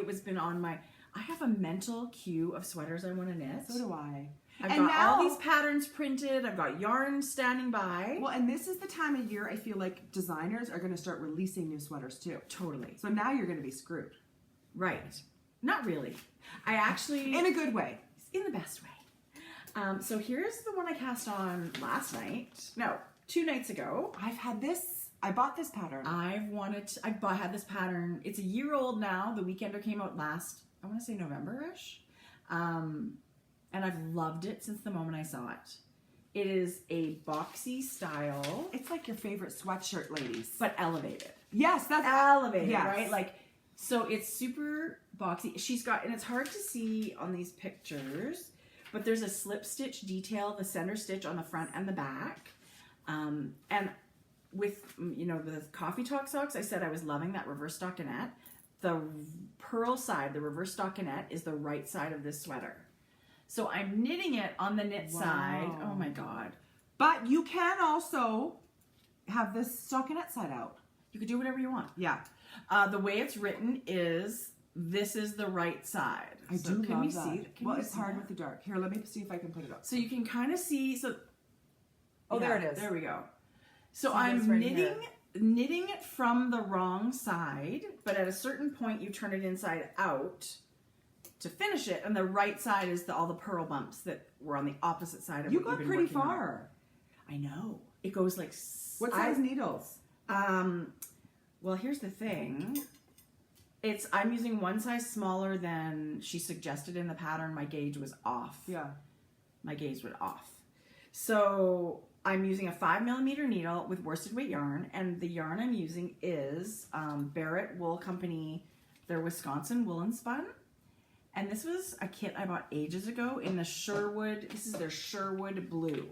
have a mental queue of sweaters I want to knit. So do I. I've got all these patterns printed. I've got yarn standing by. Well, and this is the time of year I feel like designers are going to start releasing new sweaters too. Totally. So now you're going to be screwed. Right. Not really. I actually... In a good way. In the best way. So here's the one I cast on last night. No, 2 nights ago. I've had this. I bought this pattern. I had this pattern. It's a year old now. The Weekender came out last, I want to say November-ish. And I've loved it since the moment I saw it. It is a boxy style. It's like your favorite sweatshirt, ladies. But elevated. Yes, that's elevated, yes. Right? Like, so it's super boxy. She's got, and it's hard to see on these pictures, but there's a slip stitch detail, the center stitch on the front and the back. And with, the Coffee Talk socks, I said I was loving that reverse stockinette. The pearl side, the reverse stockinette, is the right side of this sweater. So I'm knitting it on the knit side. Oh my God. But you can also have this stockinette side out. You could do whatever you want. Yeah. The way it's written is, this is the right side. I do can love we that. see? Well, it's hard with the dark. Here, let me see if I can put it up. So you can kind of see. So, oh, there it is. There we go. So I'm knitting it from the wrong side, but at a certain point you turn it inside out to finish it, and the right side is all the purl bumps that were on the opposite side of you what got you've been pretty working far. on. I know. It goes like... What size needles? Well, here's the thing. I'm using one size smaller than she suggested in the pattern. My gauge was off. Yeah. My gauge was off. So I'm using a 5mm needle with worsted weight yarn, and the yarn I'm using is Barrett Wool Company, their Wisconsin Woolen Spun. And this was a kit I bought ages ago in the Sherwood. This is their Sherwood Blue.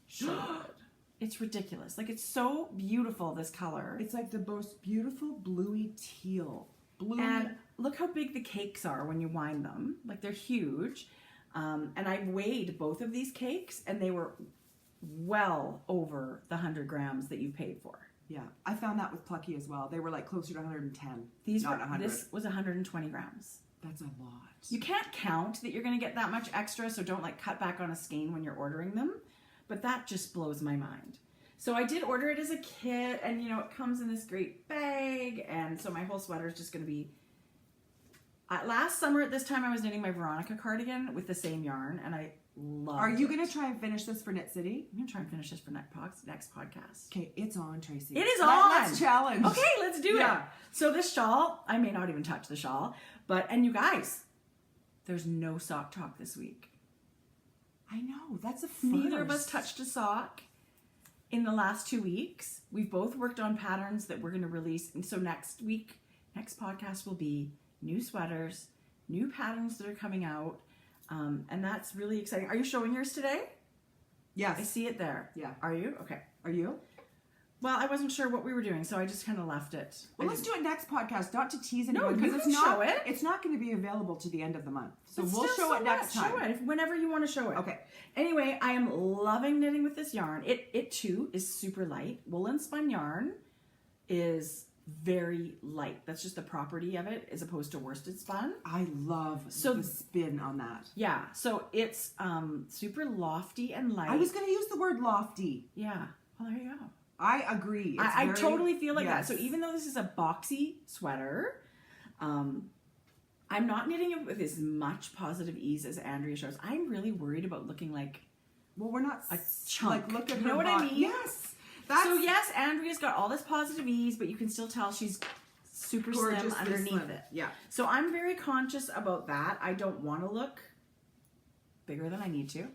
Sherwood. It's ridiculous. Like, it's so beautiful, this color. It's like the most beautiful bluey teal. Blue. And look how big the cakes are when you wind them. Like, they're huge. And I weighed both of these cakes, and they were well over the 100 grams that you paid for. Yeah, I found that with Plucky as well. They were like closer to 110. These not were 100. This was 120 grams. That's a lot. You can't count that you're going to get that much extra, so don't like cut back on a skein when you're ordering them. But that just blows my mind. So I did order it as a kit, and it comes in this great bag, and so my whole sweater is just going to be. Last summer at this time, I was knitting my Veronica cardigan with the same yarn, and I loved it. Are you going to try and finish this for Knit City? I'm going to try and finish this for next podcast. Okay, it's on, Tracy. It is on! Let's challenge. Okay, let's do it. So this shawl, I may not even touch the shawl, and you guys, there's no sock talk this week. I know, that's a first. Neither of us touched a sock in the last 2 weeks. We've both worked on patterns that we're going to release, and so next podcast will be new sweaters, new patterns that are coming out, and that's really exciting. Are you showing yours today? Yes. I see it there. Yeah. Are you? Okay. Are you? Well, I wasn't sure what we were doing, so I just kind of left it. Well, let's do it next podcast, not to tease anyone. No, you can show it. It's not going to be available to the end of the month. So It's we'll just show it next time. Show it whenever you want to show it. Okay. Anyway, I am loving knitting with this yarn. It too is super light. Woolen spun yarn is very light. That's just the property of it as opposed to worsted spun. I love the spin on that. Yeah. So it's super lofty and light. I was going to use the word lofty. Yeah. Well, there you go. I agree. I totally feel like that. So even though this is a boxy sweater, I'm not knitting it with as much positive ease as Andrea shows. I'm really worried about looking like we're not a chunk. Like, look at you her know what body. I mean? Yes. So yes, Andrea's got all this positive ease, but you can still tell she's super slim underneath it. Yeah. So I'm very conscious about that. I don't want to look bigger than I need to.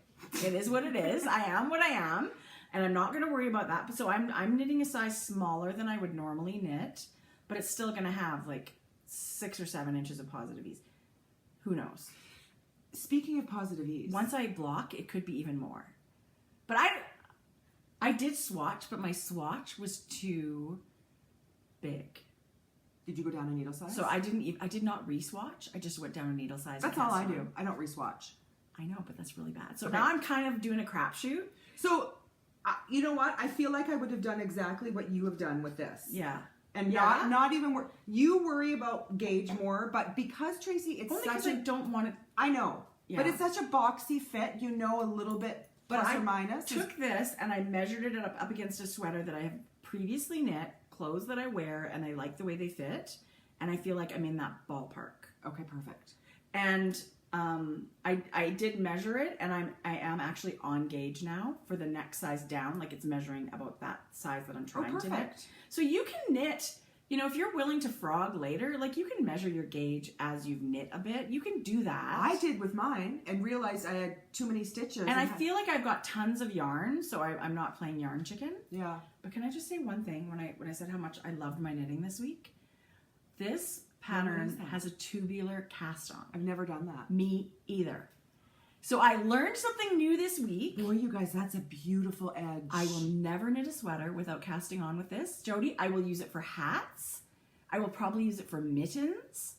It is what it is. I am what I am. And I'm not going to worry about that. But so I'm knitting a size smaller than I would normally knit, but it's still going to have like 6 or 7 inches of positive ease. Who knows? Speaking of positive ease, once I block, it could be even more. But I did swatch, but my swatch was too big. Did you go down a needle size? So I did not re-swatch. I just went down a needle size. That's all I do. I don't re-swatch. I know, but that's really bad. So now I'm kind of doing a crapshoot. So you know what? I feel like I would have done exactly what you have done with this. Yeah. And not even you worry about gauge more, but because Tracy, it's only such because I don't want it. I know. Yeah. But it's such a boxy fit, you know, a little bit plus or minus. Took this and I measured it up against a sweater that I have previously knit, clothes that I wear, and I like the way they fit. And I feel like I'm in that ballpark. Okay, perfect. And I did measure it, and I am actually on gauge now for the next size down. Like, it's measuring about that size that I'm trying to knit. So you can knit, you know, if you're willing to frog later, like, you can measure your gauge as you've knit a bit. You can do that. I did with mine and realized I had too many stitches. And I feel like I've got tons of yarn, so I'm not playing yarn chicken. Yeah. But can I just say one thing when I said how much I loved my knitting this week? This pattern has a tubular cast on. I've never done that. Me either. So I learned something new this week. Boy, you guys, that's a beautiful edge. I will never knit a sweater without casting on with this. Jodi, I will use it for hats. I will probably use it for mittens.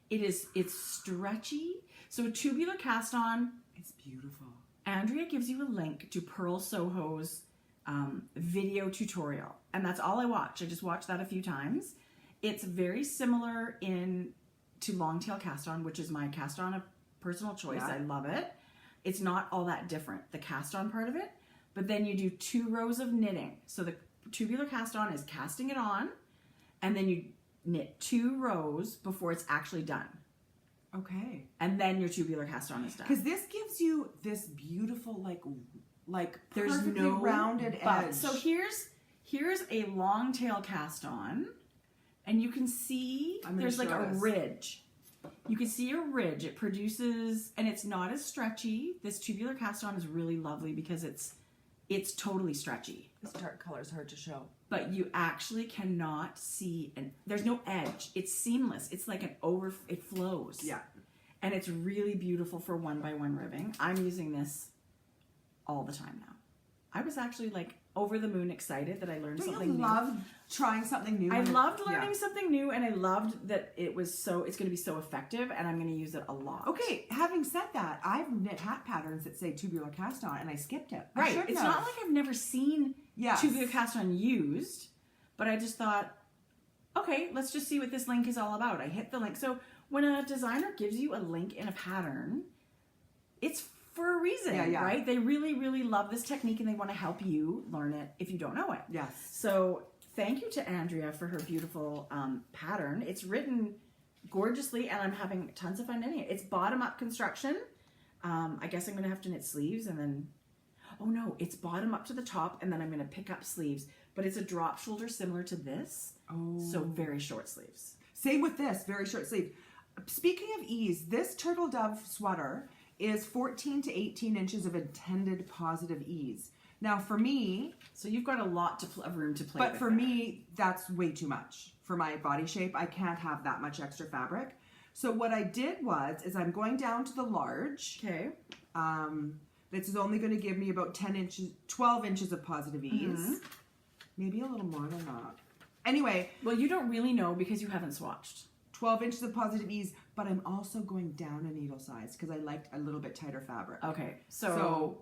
It's stretchy. So a tubular cast on. It's beautiful. Andrea gives you a link to Pearl Soho's video tutorial. And that's all I watch. I just watched that a few times. It's very similar to Longtail Cast On, which is my cast on of personal choice. Yeah. I love it. It's not all that different, the cast on part of it. But then you do 2 rows of knitting. So the tubular cast on is casting it on, and then you knit 2 rows before it's actually done. Okay. And then your tubular cast on is done. Because this gives you this beautiful, like there's perfectly no rounded edge. So here's a Longtail cast on. And you can see there's like a ridge. You can see a ridge. It produces, and it's not as stretchy. This tubular cast on is really lovely because it's totally stretchy. This dark color is hard to show. But you actually cannot see, and there's no edge. It's seamless. It's like it flows. Yeah. And it's really beautiful for 1x1 ribbing. I'm using this all the time now. I was actually like over the moon excited that I learned something new. You love trying something new. I loved learning something new, and I loved that it's going to be so effective, and I'm going to use it a lot. Okay, having said that, I've knit hat patterns that say tubular cast on, and I skipped it. Right. It's not like I've never seen tubular cast on used, but I just thought, okay, let's just see what this link is all about. I hit the link. So when a designer gives you a link in a pattern, it's for a reason, right? They really, really love this technique, and they want to help you learn it if you don't know it. Yes. So thank you to Andrea for her beautiful pattern. It's written gorgeously, and I'm having tons of fun knitting it. It's bottom-up construction. I guess I'm going to have to knit sleeves, and then... Oh, no, it's bottom up to the top, and then I'm going to pick up sleeves. But it's a drop shoulder similar to this, so very short sleeves. Same with this, very short sleeve. Speaking of ease, this Turtledove sweater is 14 to 18 inches of intended positive ease. Now for me... So you've got a lot of room to play with. But for me, that's way too much. For my body shape, I can't have that much extra fabric. So what I did is I'm going down to the large. Okay. This is only going to give me about 12 inches of positive ease. Mm-hmm. Maybe a little more than that. Anyway. Well, you don't really know because you haven't swatched. 12 inches of positive ease, but I'm also going down a needle size because I liked a little bit tighter fabric. Okay, so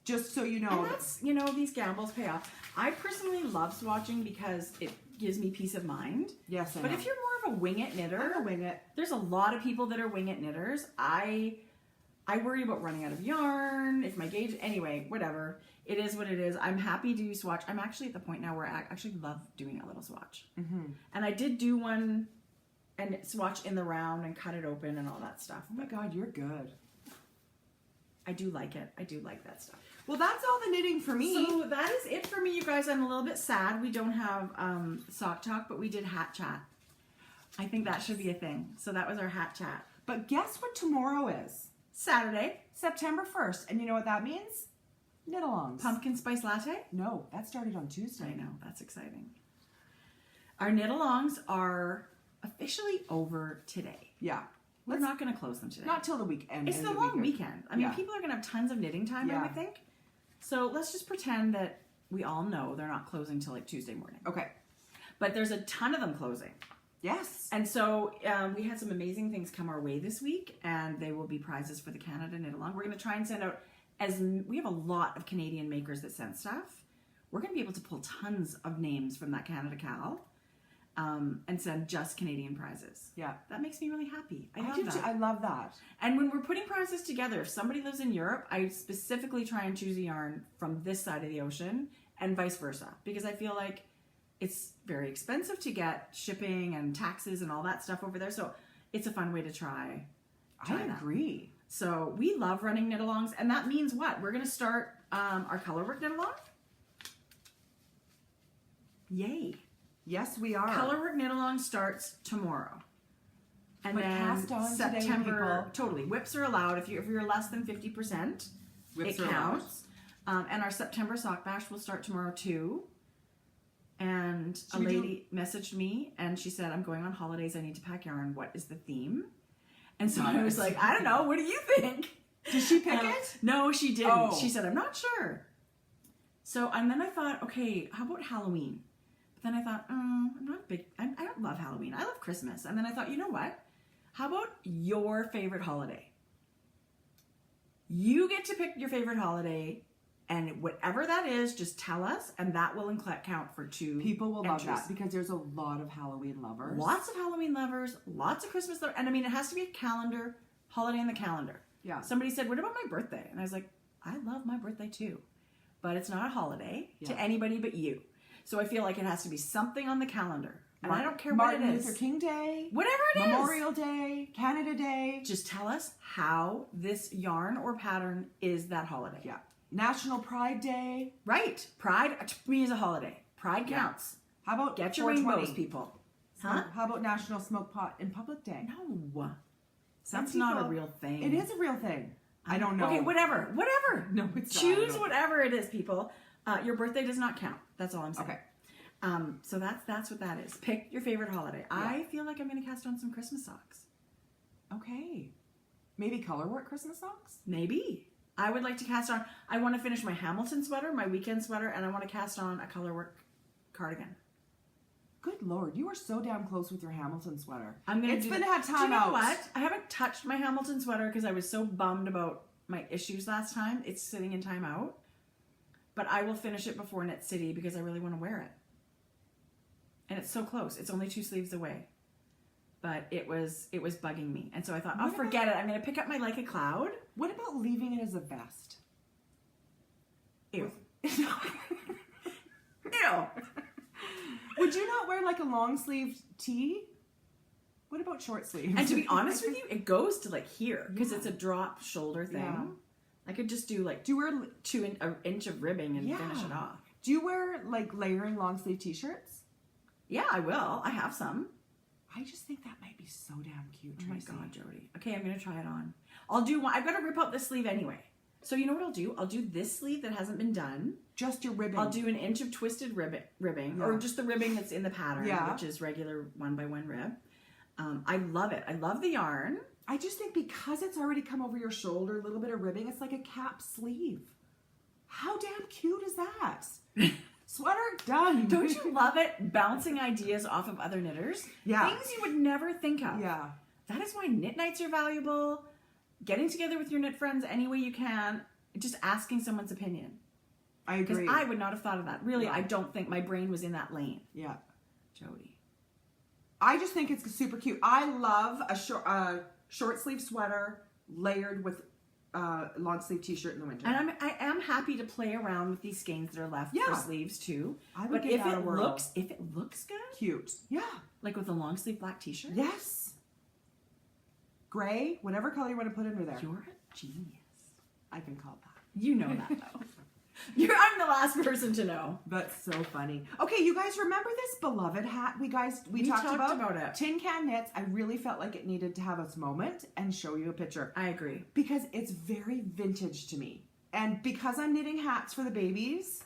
just so you know. And that's, these gambles pay off. I personally love swatching because it gives me peace of mind. Yes, I know. But if you're more of a wing it knitter, I'm a wing it. There's a lot of people that are wing it knitters. I worry about running out of yarn, if my gauge, anyway, whatever. It is what it is. I'm happy to swatch. I'm actually at the point now where I actually love doing a little swatch. Mm-hmm. And I did do one and swatch in the round and cut it open and all that stuff. Oh my God, you're good. I do like it. I do like that stuff. Well, that's all the knitting for me. So that is it for me, you guys. I'm a little bit sad we don't have sock talk, but we did hat chat. I think that should be a thing. So that was our hat chat. But guess what tomorrow is? Saturday. September 1st. And you know what that means? Knit-alongs. Pumpkin spice latte? No, that started on Tuesday. I know. That's exciting. Our knit-alongs are officially over today. Yeah. We're not going to close them today. Not till the weekend. It's the long weekend. I mean, people are going to have tons of knitting time, I would think. So let's just pretend that we all know they're not closing till like Tuesday morning. Okay. But there's a ton of them closing. Yes. And so we had some amazing things come our way this week, and they will be prizes for the Canada Knit-Along. We're going to try and send out, we have a lot of Canadian makers that send stuff. We're going to be able to pull tons of names from that Canada Cal. and send just Canadian prizes. Yeah. That makes me really happy. I love do that. too. I love that. And when we're putting prizes together, if somebody lives in Europe, I specifically try and choose a yarn from this side of the ocean and vice versa, because I feel like it's very expensive to get shipping and taxes and all that stuff over there. So it's a fun way to try I agree. So we love running knit-alongs, and that means what? We're going to start our colorwork knit-along. Yay. Yes, we are. Colorwork knit-along starts tomorrow. And but then cast on September, today, totally. Whips are allowed. If you're less than 50%, Whips it counts. And our September sock bash will start tomorrow too. And a lady messaged me and she said, I'm going on holidays. I need to pack yarn. What is the theme? And so I was like, I don't know. What do you think? Did she pick it? No, she didn't. Oh. She said, I'm not sure. So, and then I thought, okay, how about Halloween? But then I thought, I'm not big. I don't love Halloween. I love Christmas. And then I thought, you know what? How about your favorite holiday? You get to pick your favorite holiday, and whatever that is, just tell us, and that will count for 2 People will entries. love that because there's a lot of Halloween lovers. Lots of Halloween lovers, lots of Christmas lovers. And I mean, it has to be a calendar, holiday in the calendar. Yeah. Somebody said, what about my birthday? And I was like, I love my birthday too. But it's not a holiday to anybody but you. So I feel like it has to be something on the calendar. And I don't care what it is. Martin Luther King Day. Whatever it is. Memorial Day. Canada Day. Just tell us how this yarn or pattern is that holiday. Yeah. National Pride Day. Right. Pride, to me, is a holiday. Pride counts. How about Get your 420? rainbows, people. Huh? How about National Smoke Pot in Public Day? No. That's not a real thing. It is a real thing. I don't know. Okay, whatever. No, it's not. Choose whatever it is, people. Your birthday does not count. That's all I'm saying. Okay. So that's what that is. Pick your favorite holiday. Yeah. I feel like I'm going to cast on some Christmas socks. Okay. Maybe colorwork Christmas socks? Maybe. I would like to cast on, I want to finish my Hamilton sweater, my weekend sweater, and I want to cast on a colorwork cardigan. Good Lord, you are so damn close with your Hamilton sweater. It's been had time out. Do you know out. what? I haven't touched my Hamilton sweater because I was so bummed about my issues last time. It's sitting in timeout. But I will finish it before Knit City because I really want to wear it. And it's so close. It's only 2 sleeves away. But it was bugging me. And so I thought, forget it. I'm going to pick up my Like a Cloud. What about leaving it as a vest? Ew. Ew. Would you not wear like a long sleeve tee? What about short sleeves? And to be honest with you, it goes to like here because it's a drop shoulder thing. Yeah. I could just do like do you wear an inch of ribbing and finish it off. Do you wear like layering long sleeve t-shirts? Yeah, I will. I have some. I just think that might be so damn cute. Oh my God, Jody. Okay, I'm going to try it on. I'll do one. I've got to rip out this sleeve anyway. So you know what I'll do? I'll do this sleeve that hasn't been done. Just your ribbing. I'll do an inch of twisted ribbing, or just the ribbing that's in the pattern, which is regular 1x1 rib. I love it. I love the yarn. I just think because it's already come over your shoulder, a little bit of ribbing, it's like a cap sleeve. How damn cute is that? Sweater done. Don't you love it? Bouncing ideas off of other knitters. Yeah. Things you would never think of. Yeah. That is why knit nights are valuable. Getting together with your knit friends any way you can. Just asking someone's opinion. I agree. Because I would not have thought of that. Really, I don't think my brain was in that lane. Yeah. Jody. I just think it's super cute. I love a short sleeve sweater layered with long sleeve t-shirt in the winter. And I am happy to play around with these skeins that are left for sleeves too. I would but give that a whirl. If it looks good, cute. Yeah. Like with a long sleeve black t-shirt. Yes. Gray, whatever color you want to put under there. You're a genius. I've been called that. You know that though. I'm the last person to know. That's so funny. Okay, you guys remember this beloved hat we talked about it. Tin Can Knits. I really felt like it needed to have its moment and show you a picture. I agree. Because it's very vintage to me. And because I'm knitting hats for the babies,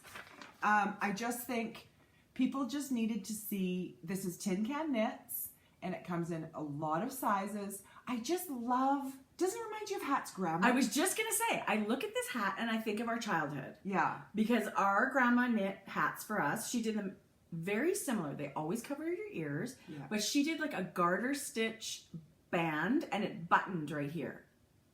I just think people just needed to see this is Tin Can Knits and it comes in a lot of sizes. I just love... Doesn't it remind you of Hat's grandma? I was just going to say, I look at this hat and I think of our childhood. Yeah. Because our grandma knit hats for us. She did them very similar. They always cover your ears. Yeah. But she did like a garter stitch band and it buttoned right here.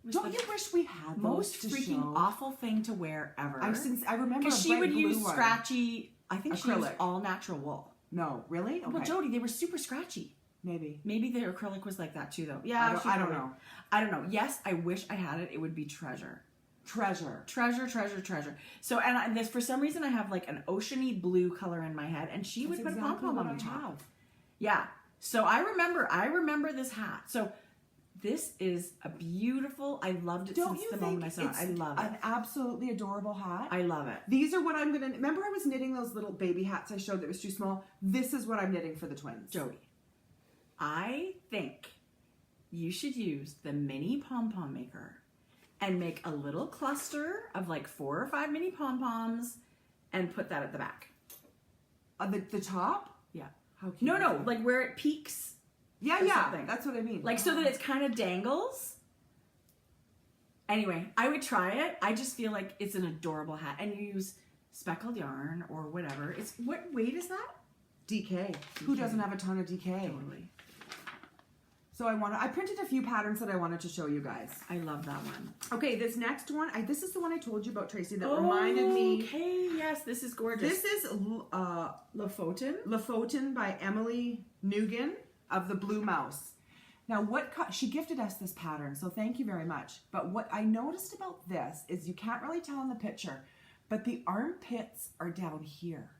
Don't you wish we had those most to freaking show? Awful thing to wear ever. I remember because she would use scratchy, I think she used Acrylic. all natural wool. No, really? Okay. Well, Jodi, they were super scratchy. Maybe the acrylic was like that too, though. Yeah, I don't know. I don't know. Yes, I wish I had it. It would be treasure. Treasure. So, and this, for some reason, I have like an oceany blue color in my head, and she would put a pom-pom on the top. Yeah. So I remember this hat. So this is a beautiful, I loved it since the moment I saw it. I love it. An absolutely adorable hat. I love it. These are what I'm going to, remember I was knitting those little baby hats I showed that was too small? This is what I'm knitting for the twins. Jodi, I think you should use the mini pom-pom maker and make a little cluster of like 4 or 5 mini pom-poms and put that at the back. The top? Yeah. How cute No, like where it peaks. Yeah, that's what I mean. Like so that it's kind of dangles. Anyway, I would try it. I just feel like it's an adorable hat. And you use speckled yarn or whatever. What weight is that? DK. Who doesn't have a ton of DK? Totally. So I printed a few patterns that I wanted to show you guys. I love that one. Okay, this next one, this is the one I told you about, Tracie, that reminded me. Okay, yes, this is gorgeous. This is Lofoten by Emily Nugan of the Blue Mouse. Now, she gifted us this pattern, so thank you very much. But what I noticed about this is you can't really tell in the picture, but the armpits are down here.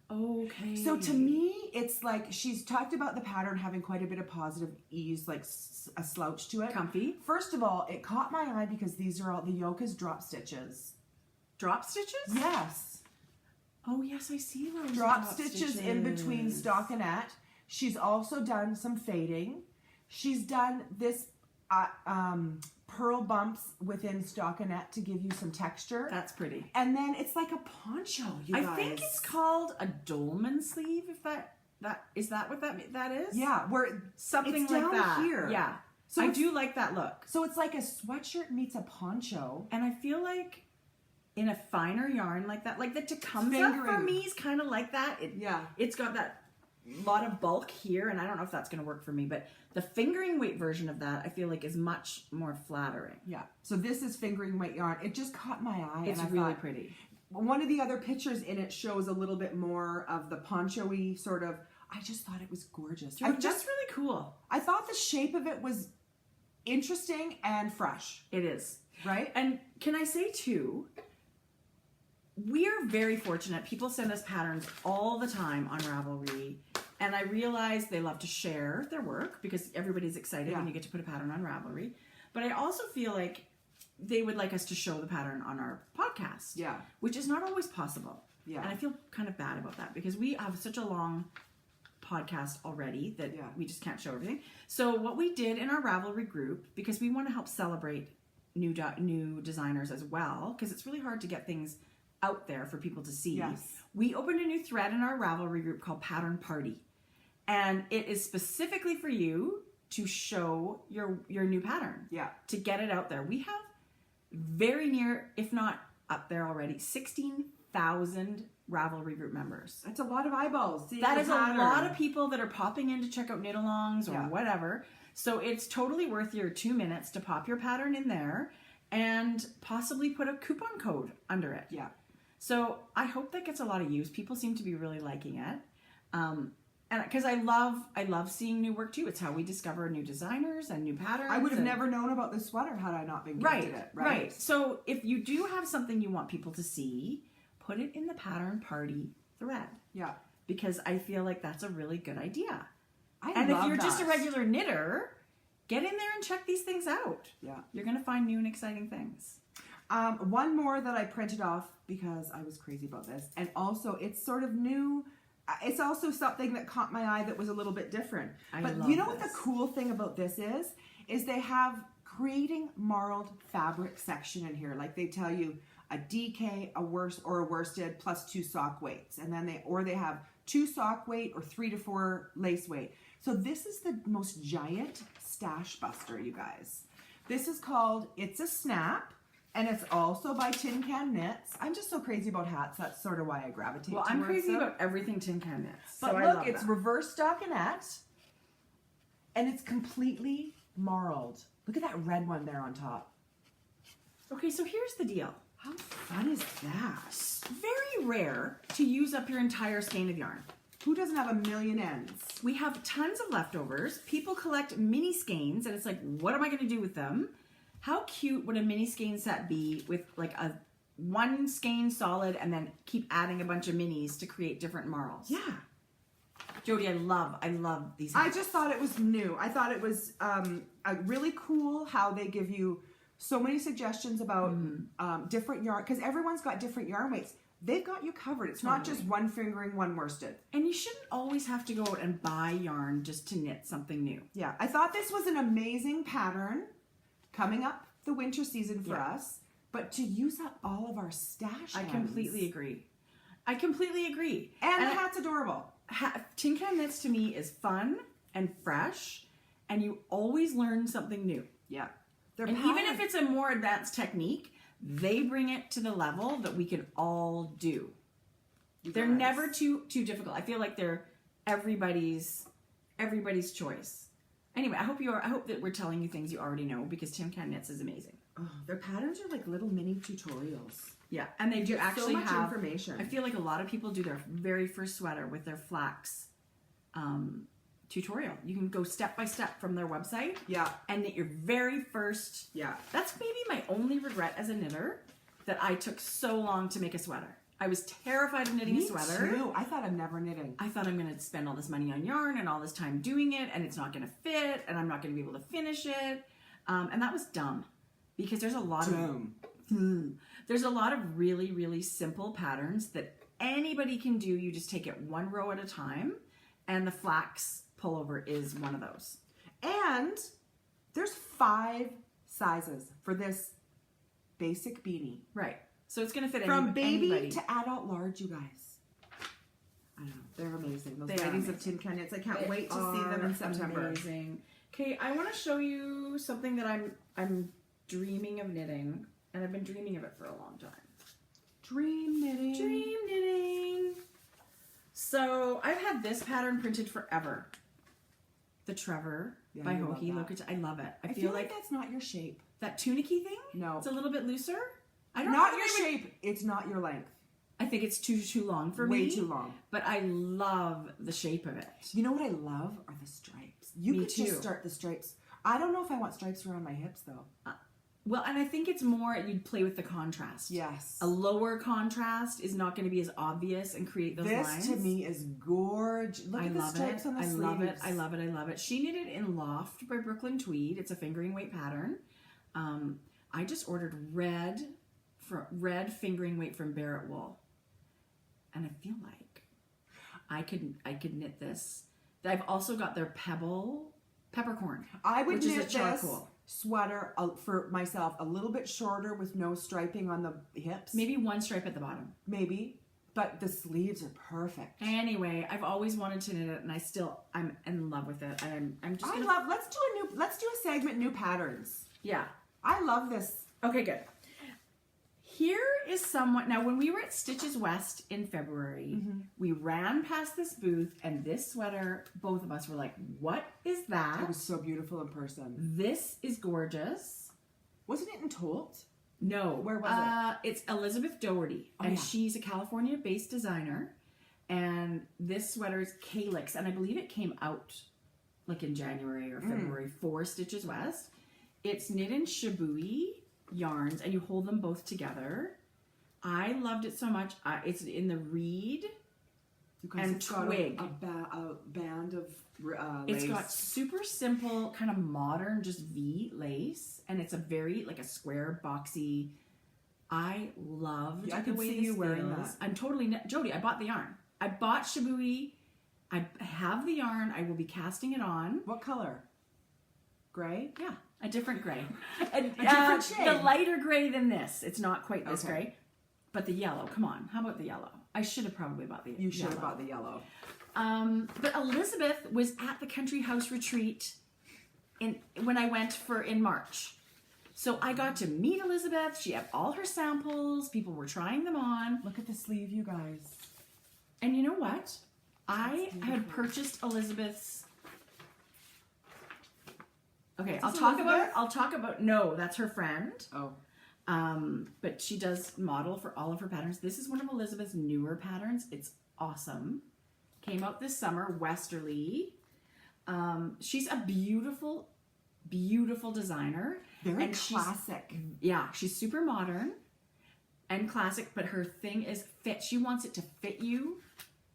Okay. So to me, it's like she's talked about the pattern having quite a bit of positive ease, like a slouch to it. Comfy. First of all, it caught my eye because these are all, the yoke is drop stitches. Drop stitches? Yes. Oh, yes, I see those. Drop stitches in between stockinette. She's also done some fading. She's done this pearl bumps within stockinette to give you some texture. That's pretty. And then it's like a poncho, you guys. I think it's called a dolman sleeve, if is that what that is? Yeah, where something it's like down that. Here. Yeah. So I do like that look. So it's like a sweatshirt meets a poncho. And I feel like in a finer yarn like that, like the Tecumseh for me is kind of like that. It's got that lot of bulk here, and I don't know if that's going to work for me, but the fingering weight version of that I feel like is much more flattering. Yeah. So this is fingering weight yarn. It just caught my eye. It's really pretty. One of the other pictures in it shows a little bit more of the poncho-y sort of. I just thought it was gorgeous. Just really cool. I thought the shape of it was interesting and fresh. It is. Right? And can I say too, we are very fortunate. People send us patterns all the time on Ravelry. And I realize they love to share their work because everybody's excited when you get to put a pattern on Ravelry. But I also feel like they would like us to show the pattern on our podcast. Yeah. Which is not always possible. Yeah. And I feel kind of bad about that because we have such a long podcast already that we just can't show everything. So what we did in our Ravelry group, because we want to help celebrate new designers as well, because it's really hard to get things out there for people to see. Yes. We opened a new thread in our Ravelry group called Pattern Party. And it is specifically for you to show your new pattern. Yeah. To get it out there. We have very near, if not up there already, 16,000 Ravelry group members. That's a lot of eyeballs. That is a lot of people that are popping in to check out knit-alongs or whatever. So it's totally worth your 2 minutes to pop your pattern in there and possibly put a coupon code under it. Yeah. So I hope that gets a lot of use. People seem to be really liking it. And because I love seeing new work too. It's how we discover new designers and new patterns. I would have never known about this sweater had I not been gifted it. Right. So if you do have something you want people to see, put it in the Pattern Party thread. Yeah. Because I feel like that's a really good idea. And if you're just a regular knitter, get in there and check these things out. Yeah. You're going to find new and exciting things. One more that I printed off because I was crazy about this. And also it's sort of new. It's also something that caught my eye that was a little bit different. But you know what the cool thing about this is they have creating marled fabric section in here. Like they tell you a DK, a worsted plus 2 sock weights. And then they have 2 sock weight or 3 to 4 lace weight. So this is the most giant stash buster, you guys. This is called It's a Snap. And it's also by Tin Can Knits. I'm just so crazy about hats. That's sort of why I gravitate towards them. Well, I'm crazy about everything Tin Can Knits. But so look, it's reverse stockinette. And it's completely marled. Look at that red one there on top. Okay, so here's the deal. How fun is that? Very rare to use up your entire skein of yarn. Who doesn't have a million ends? We have tons of leftovers. People collect mini skeins, and it's like, what am I going to do with them? How cute would a mini skein set be with like a one skein solid and then keep adding a bunch of minis to create different marls? Yeah. Jodi, I love these. I just thought it was new. I thought it was really cool how they give you so many suggestions about different yarn, because everyone's got different yarn weights. They've got you covered. It's not just one fingering, one worsted. And you shouldn't always have to go out and buy yarn just to knit something new. Yeah, I thought this was an amazing pattern coming up the winter season for us, but to use up all of our stash I ends. completely agree. And the hat's adorable. Tin Can Knits to me is fun and fresh, and you always learn something new. Yeah. And even if it's a more advanced technique, they bring it to the level that we can all do. They're never too difficult. I feel like they're everybody's choice. Anyway, I hope that we're telling you things you already know, because Tin Can Knits is amazing. Oh, their patterns are like little mini tutorials. Yeah, and they do actually so much have information. I feel like a lot of people do their very first sweater with their flax tutorial. You can go step by step from their website. Yeah. And knit your very first. Yeah. That's maybe my only regret as a knitter, that I took so long to make a sweater. I was terrified of knitting a sweater. Me too. I thought I'm never knitting. I thought I'm going to spend all this money on yarn and all this time doing it, and it's not going to fit, and I'm not going to be able to finish it. And that was dumb, because there's a lot there's a lot of really, really simple patterns that anybody can do. You just take it one row at a time, and the flax pullover is one of those. And there's 5 sizes for this basic beanie. Right. So it's going to fit from baby anybody. to adult large, you guys. I know. They're amazing. Those They ladies of Tin Can Knits. I can't wait to see them in September. Amazing. Okay, I want to show you something that I'm dreaming of knitting, and I've been dreaming of it for a long time. Dream knitting. Dream knitting. So I've had this pattern printed forever. The Trevor by Hohi. Look at, I love it. I feel like that's not your shape. That tunicky thing. No, it's a little bit looser. I don't not know your shape. It's not your length. I think it's too long for me. Way too long. But I love the shape of it. You know what I love are the stripes. You could just start the stripes. I don't know if I want stripes around my hips though. Well, and I think it's more you'd play with the contrast. Yes. A lower contrast is not going to be as obvious and create those lines. This to me is gorgeous. Look at the stripes on the sleeves. I love it. She knitted in Loft by Brooklyn Tweed. It's a fingering weight pattern. I just ordered red fingering weight from Barrett Wool. And I feel like I could knit this. I've also got their peppercorn. I would knit is a charcoal sweater for myself a little bit shorter with no striping on the hips. Maybe one stripe at the bottom. Maybe. But the sleeves are perfect. Anyway, I've always wanted to knit it, and I'm in love with it. I'm just let's do a segment, new patterns. Yeah. I love this. Okay, good. Here is someone, now when we were at Stitches West in February, we ran past this booth, and this sweater, both of us were like, what is that? It was so beautiful in person. This is gorgeous. Wasn't it in Tolt? No. Where was it? It's Elizabeth Doherty, and she's a California-based designer, and this sweater is Calyx, and I believe it came out like in January or February for Stitches West. It's knit in Shibui yarns, and you hold them both together. I loved it so much. It's in the reed and twig. A band of It's lace. got super simple, kind of modern, just V lace, and it's a very like a square, boxy. I loved I the could way see this you wearing feels. that. I'm totally Jodi. I bought the yarn. I bought Shibui. I have the yarn. I will be casting it on. What color? Gray? Yeah, a different gray. a different shade. The lighter gray than this. It's not quite this gray. But the yellow, come on. How about the yellow? I should have probably bought the yellow. You should have bought the yellow. But Elizabeth was at the Country House Retreat when I went in March. So I got to meet Elizabeth. She had all her samples. People were trying them on. Look at the sleeve, you guys. And you know what? I had purchased Elizabeth's. Okay, I'll talk about. No, that's her friend. Oh. But she does model for all of her patterns. This is one of Elizabeth's newer patterns. It's awesome. came out this summer, Westerly. She's a beautiful, beautiful designer. Very classic. She's super modern and classic, but her thing is fit. She wants it to fit you,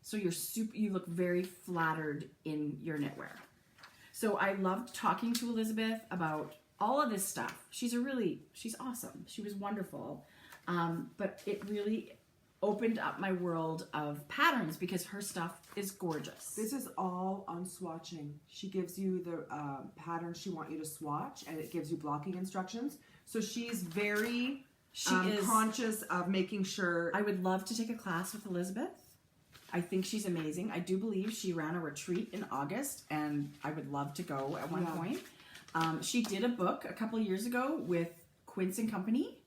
so you look very flattered in your knitwear. So I loved talking to Elizabeth about all of this stuff. She's awesome. She was wonderful. But it really opened up my world of patterns because her stuff is gorgeous. This is all on swatching. She gives you the pattern she wants you to swatch, and it gives you blocking instructions. So she's very conscious of making sure. I would love to take a class with Elizabeth. I think she's amazing. I do believe she ran a retreat in August, and I would love to go at one point. She did a book a couple years ago with Quince and Company,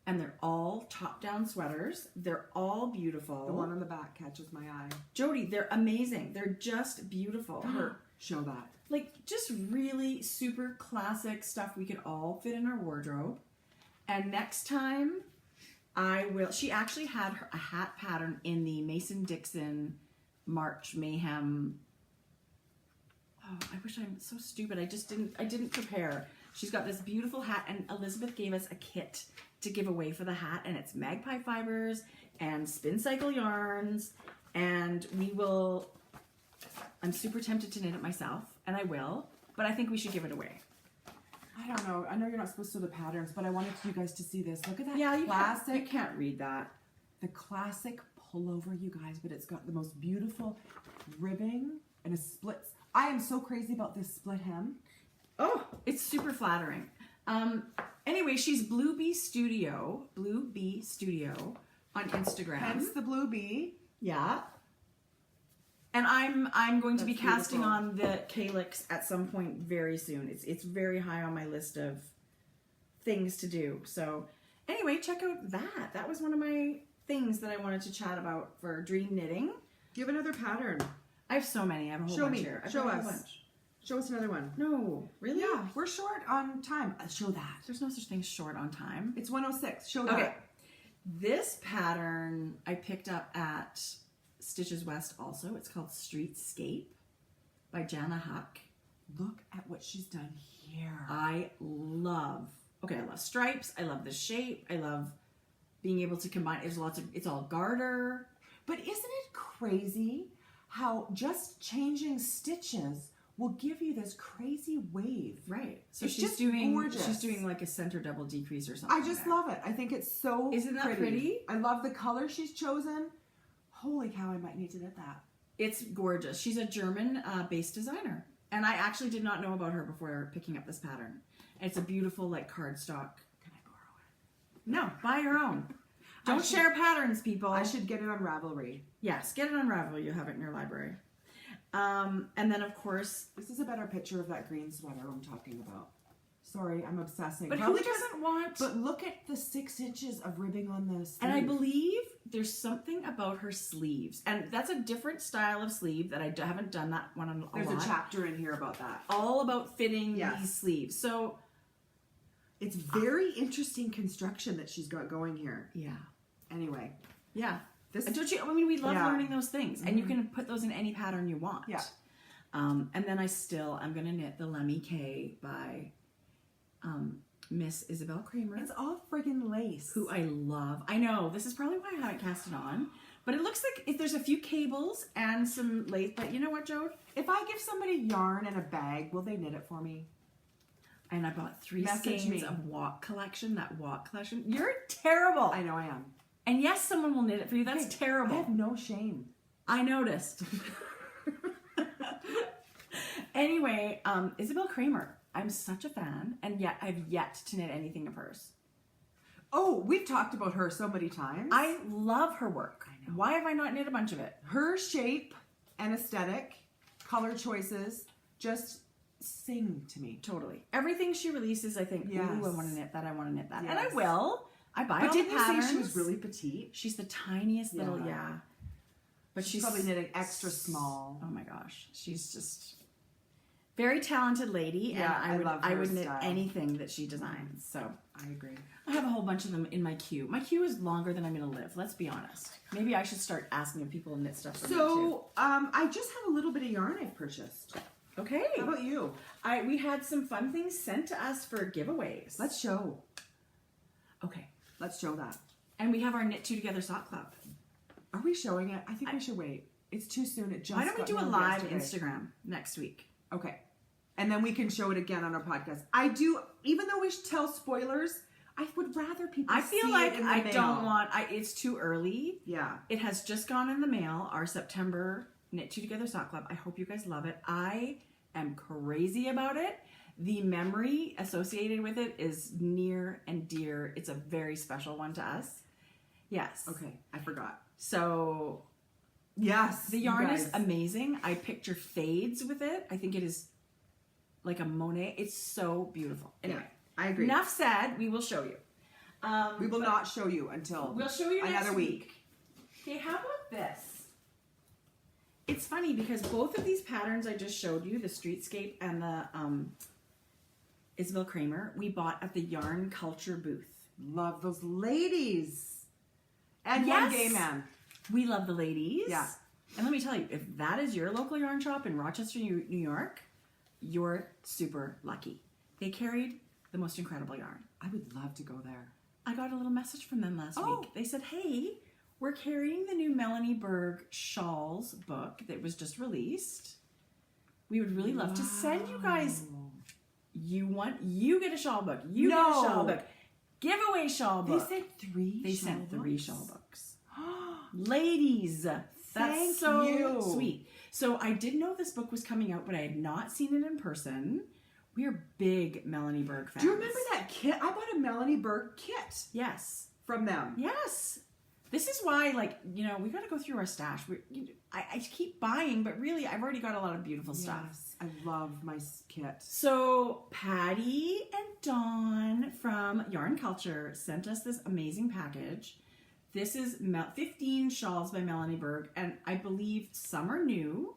and they're all top-down sweaters. They're all beautiful. The one on the back catches my eye. Jodi, they're amazing. They're just beautiful. Show that. Like, just really super classic stuff we could all fit in our wardrobe. And next time, she actually had a hat pattern in the Mason-Dixon March Mayhem. Oh, I wish I'm so stupid. I didn't prepare. She's got this beautiful hat, and Elizabeth gave us a kit to give away for the hat, and it's magpie fibers and spin cycle yarns, and I'm super tempted to knit it myself, and I will, but I think we should give it away. I don't know. I know you're not supposed to do the patterns, but I wanted you guys to see this. Look at that classic. You can't read that. The classic pullover, you guys, but it's got the most beautiful ribbing and a split. I am so crazy about this split hem. Oh, it's super flattering. Anyway, she's Blue Bee Studio on Instagram. Hence the Blue Bee. Yeah. And I'm going to be casting on the Calyx at some point very soon. It's very high on my list of things to do. So anyway, check out that. That was one of my things that I wanted to chat about for dream knitting. Do you have another pattern? I have so many. I have a whole bunch here. Show us. Show us another one. No, really? Yeah, we're short on time. Show that. There's no such thing as short on time. It's 1:06. Show that. Okay. This pattern I picked up at Stitches West also. It's called Streetscape by Jana. Look at what she's done here. I love stripes. I love the shape. I love being able to combine. It's all garter. But isn't it crazy how just changing stitches will give you this crazy wave? Right. So it's she's just doing gorgeous. She's doing like a center double decrease or something. I just love it. I think it's so Isn't that pretty? I love the color she's chosen. Holy cow, I might need to knit that. It's gorgeous. She's a German based designer. And I actually did not know about her before picking up this pattern. It's a beautiful like cardstock. Can I borrow it? No, buy your own. Don't share patterns, people. I should get it on Ravelry. Yes, get it on Ravelry. You'll have it in your library. And then, of course... This is a better picture of that green sweater I'm talking about. Sorry, I'm obsessing. But probably who doesn't want... But look at the 6 inches of ribbing on the sleeve. And I believe there's something about her sleeves. And that's a different style of sleeve that I haven't done that one a lot. There's a chapter in here about that. All about fitting these sleeves. So... It's very interesting construction that she's got going here. Yeah. Anyway. Yeah. Don't you? I mean, we love learning those things, and you can put those in any pattern you want. Yeah. And then I'm going to knit the Lemmy K by Miss Isabelle Creamer. It's all friggin' lace. Who I love. I know. This is probably why I haven't cast it on. But it looks like if there's a few cables and some lace. But you know what, Jode? If I give somebody yarn and a bag, will they knit it for me? And I bought 3 skeins of Walk Collection. That Walk Collection. You're terrible. I know I am. And yes, someone will knit it for you. That's terrible. I have no shame. I noticed. Anyway, Isabelle Creamer. I'm such a fan, and yet I've yet to knit anything of hers. Oh, we've talked about her so many times. I love her work. I know. Why have I not knit a bunch of it? Her shape and aesthetic, color choices, just sing to me. Totally. Everything she releases, I think, yes. Ooh, I want to knit that, I want to knit that. Yes. And I will. I buy all the patterns. But didn't you say she was really petite? She's the tiniest little, But she's probably knitting extra small. Oh my gosh. She's just... Very talented lady, Yeah, and I I would knit style. anything that she designs. So I agree. I have a whole bunch of them in my queue. My queue is longer than I'm going to live. Let's be honest. Maybe I should start asking if people knit stuff for me too. So, I just have a little bit of yarn I've purchased. Okay. How about you? We had some fun things sent to us for giveaways. Let's show. Okay. Let's show that. And we have our Knit Two Together Sock Club. Are we showing it? I think we should wait. It's too soon. It just Why don't we got do a mailed live yesterday. Instagram next week? Okay. And then we can show it again on our podcast. I do, even though we tell spoilers, I would rather people I feel see like it in the I mail. don't want, it's too early. Yeah. It has just gone in the mail, our September Knit Two Together Sock Club. I hope you guys love it. I am crazy about it. The memory associated with it is near and dear. It's a very special one to us. Yes. Okay. I forgot. So Yes. the yarn is amazing. I picture fades with it. I think it is like a Monet. It's so beautiful. Anyway, I agree. enough said. We will show you. We will not show you until We'll show you another next week. Okay, how about this? It's funny because both of these patterns I just showed you, the Streetscape and the Isabelle Creamer, we bought at the Yarn Culture booth. Love those ladies. And Yes. one gay man. We love the ladies. Yeah. And let me tell you, if that is your local yarn shop in Rochester, New York, you're super lucky. They carried the most incredible yarn. I would love to go there. I got a little message from them last Oh. week. They said, hey, we're carrying the new Melanie Berg Shawls book that was just released. We would really love to send you guys. You get a shawl book. You get a shawl book. Giveaway shawl They book. sent three. They shawl sent 3 books? shawl books. Ladies, that's Thank so you. sweet. So I did know this book was coming out, but I had not seen it in person. We are big Melanie Berg fans. Do you remember that kit? I bought a Melanie Berg kit Yes. from them. Yes. This is why, we got to go through our stash. I keep buying, but really, I've already got a lot of beautiful stuff. Yes, I love my kit. So Patty and Dawn from Yarn Culture sent us this amazing package. This is 15 shawls by Melanie Berg, and I believe some are new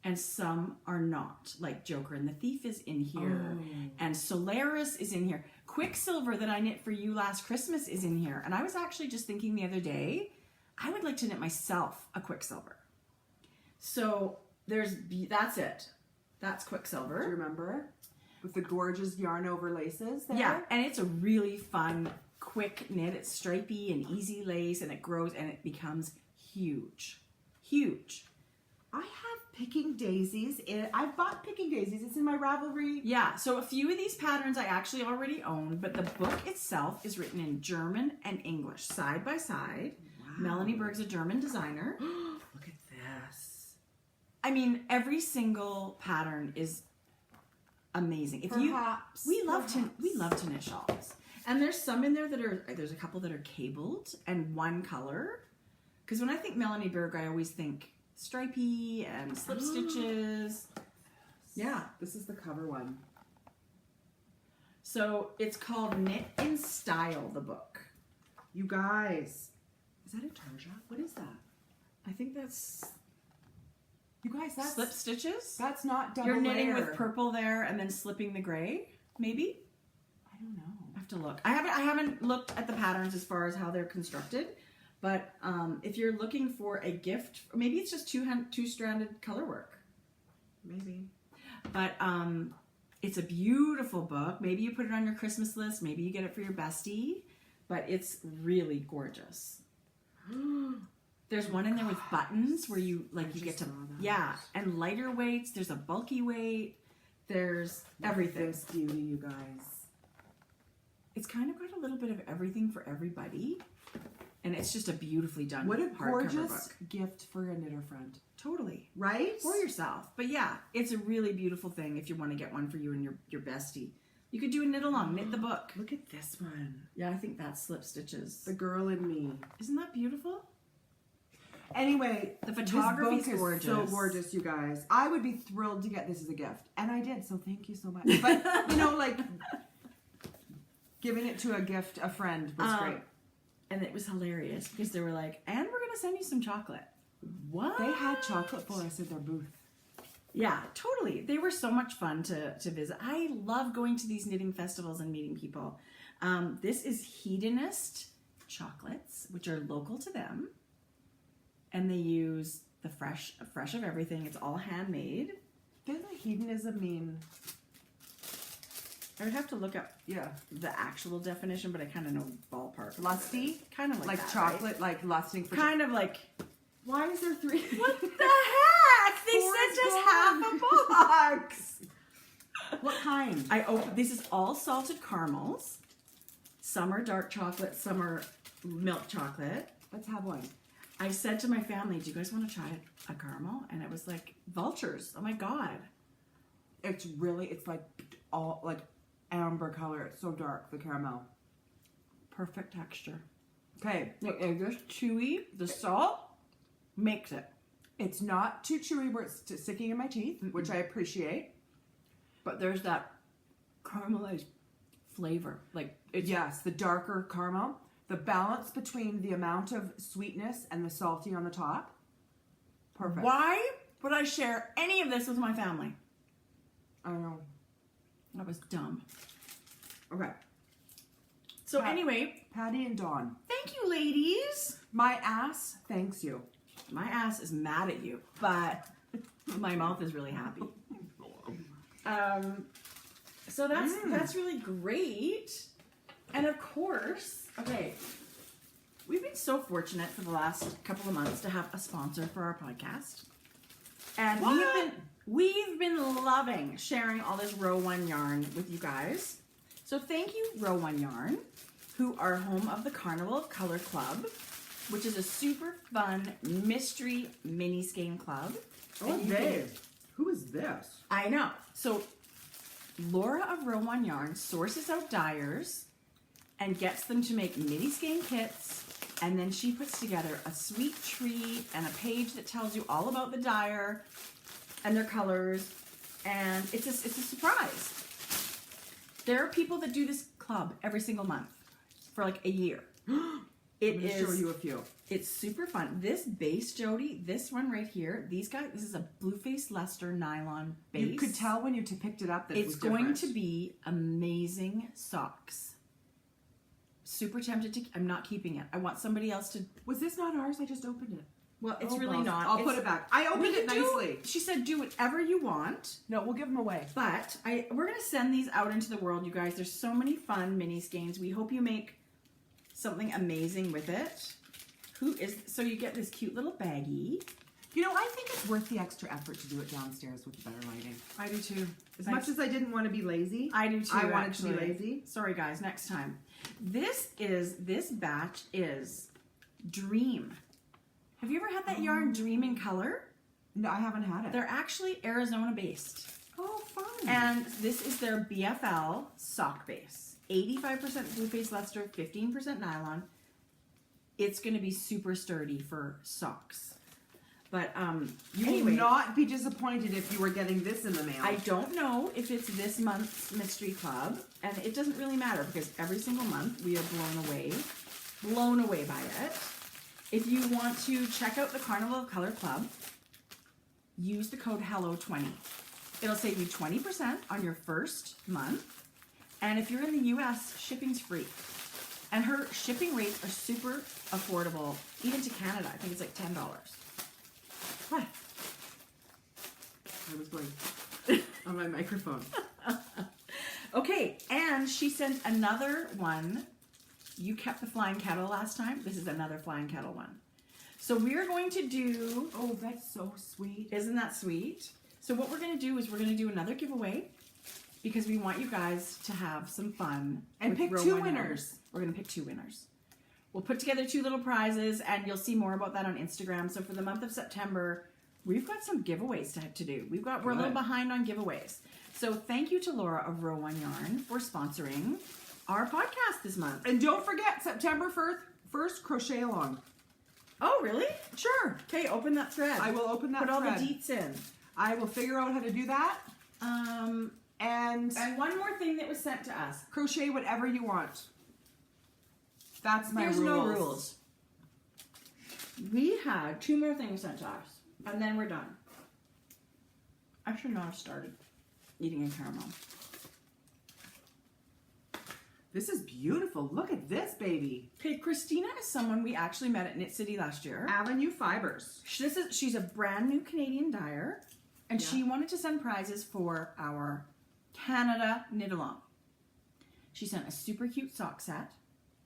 and some are not. Like Joker and the Thief is in here, and Solaris is in here. Quicksilver that I knit for you last Christmas is in here. And I was actually just thinking the other day, I would like to knit myself a Quicksilver. So that's it. That's Quicksilver. Do you remember? With the gorgeous yarn overlaces there? Yeah, and it's a really fun, quick knit. It's stripy and easy lace, and it grows and it becomes huge. Huge. I have Picking Daisies. I've bought Picking Daisies. It's in my Ravelry. Yeah, so a few of these patterns I actually already own, but the book itself is written in German and English, side by side. Wow. Melanie Berg's a German designer. Look at this. I mean, every single pattern is amazing. Perhaps. We love to knit shawls. And there's some in there there's a couple that are cabled and one color. Because when I think Melanie Berg, I always think stripy and slip stitches. Yeah. This is the cover one. So it's called Knit in Style, the book. You guys. Is that a tarja? What is that? I think that's You guys, that's slip stitches. That's not double You're knitting layer. with purple there and then slipping the gray, maybe? I don't know. I have to look. I haven't looked at the patterns as far as how they're constructed, but if you're looking for a gift, maybe it's just two-stranded color work. Maybe. But it's a beautiful book. Maybe you put it on your Christmas list. Maybe you get it for your bestie. But it's really gorgeous. There's one in there with buttons where you get to, yeah, and lighter weights. There's a bulky weight. There's everything. This beauty, you guys. It's kind of got a little bit of everything for everybody. And it's just a beautifully done What a hardcover gorgeous book. gift for a knitter friend. Totally. Right? For yourself. But yeah, it's a really beautiful thing if you want to get one for you and your bestie. You could do a knit along, knit the book. Look at this one. Yeah, I think that's slip stitches. The Girl in Me. Isn't that beautiful? Anyway, The photography's this book gorgeous. is so gorgeous, you guys. I would be thrilled to get this as a gift. And I did, so thank you so much. But, giving it to a friend was great. And it was hilarious because they were like, and we're going to send you some chocolate. What? They had chocolate for us at their booth. Yeah, totally. They were so much fun to visit. I love going to these knitting festivals and meeting people. This is Hedonist chocolates, which are local to them. And they use the fresh of everything. It's all handmade. Doesn't hedonism mean... I would have to look up the actual definition, but I kind of know ballpark. Lusty? Kind of like that, chocolate, right? like lusting for... Kind of like... Why is there 3? What the heck? They sent us half a box. What kind? This is all salted caramels. Some are dark chocolate, some are milk chocolate. Let's have one. I said to my family, do you guys want to try a caramel? And it was like vultures. Oh my God. It's like all like amber color. It's so dark, the caramel. Perfect texture. Okay. Look, it's just chewy. The salt makes it. It's not too chewy where it's sticking in my teeth, which I appreciate. But there's that caramelized flavor. Like it's yes, the darker caramel. The balance between the amount of sweetness and the salty on the top. Perfect. Why would I share any of this with my family? I don't know. That was dumb. Okay. So anyway, Patty and Dawn. thank you, ladies. My ass thanks you. My ass is mad at you, but my mouth is really happy. So that's really great. And of course, okay, we've been so fortunate for the last couple of months to have a sponsor for our podcast. And we've been loving sharing all this Row One yarn with you guys. So thank you, Row One Yarn, who are home of the Carnival of Color Club, which is a super fun mystery mini skein club. Oh, Dave. Who is this? I know. So Laura of Row One Yarn sources out dyers and gets them to make mini skein kits, and then she puts together a sweet treat and a page that tells you all about the dyer and their colors, and it's a surprise. There are people that do this club every single month for like a year. I'm going to show you a few. It's super fun. This base, Jody, this one right here, these guys, this is a Blueface Luster nylon base. You could tell when you picked it up that it's going to be amazing socks. Super tempted to, I'm not keeping it. I want somebody else to. Was this not ours? I just opened it. Well, it's really not. I'll put it back. I opened it nicely. She said do whatever you want. No, we'll give them away. But we're going to send these out into the world, you guys. There's so many fun mini skeins. We hope you make something amazing with it. So you get this cute little baggie. You know, I think it's worth the extra effort to do it downstairs with the better lighting. I do too. As much as I didn't want to be lazy. I do too. I wanted to be lazy. Sorry guys, next time. This batch is Dream. Have you ever had that yarn Dream in color? No, I haven't had it. They're actually Arizona based. Oh, fun. And this is their BFL sock base. 85% Blueface Luster, 15% nylon. It's going to be super sturdy for socks. But you would not be disappointed if you were getting this in the mail. I don't know if it's this month's mystery club, and it doesn't really matter because every single month we are blown away by it. If you want to check out the Carnival of Color Club, use the code HELLO20. It'll save you 20% on your first month, and if you're in the US, shipping's free. And her shipping rates are super affordable, even to Canada. I think it's like $10. What? I was going on my microphone. Okay, and she sent another one. You kept the flying kettle last time. This is another flying kettle one. So we're going to do... Oh, that's so sweet. Isn't that sweet? So what we're going to do is we're going to do another giveaway because we want you guys to have some fun. And pick two winners. We're going to pick two winners. We'll put together two little prizes, and you'll see more about that on Instagram. So for the month of September, we've got some giveaways to do. We're a little behind on giveaways. So thank you to Laura of Row One Yarn for sponsoring our podcast this month. And don't forget, September 1st, crochet along. Oh, really? Sure. Okay, open that thread. I will open that thread. Put all the thread. deets in. I will figure out how to do that. And one more thing that was sent to us. Crochet whatever you want. That's my rules. There's no rules. We had two more things sent to us, and then we're done. I should not have started eating a caramel. This is beautiful. Look at this, baby. Okay, Christina is someone we actually met at Knit City last year. Avenue Fibers. She's a brand new Canadian dyer, and she wanted to send prizes for our Canada Knit Along. She sent a super cute sock set.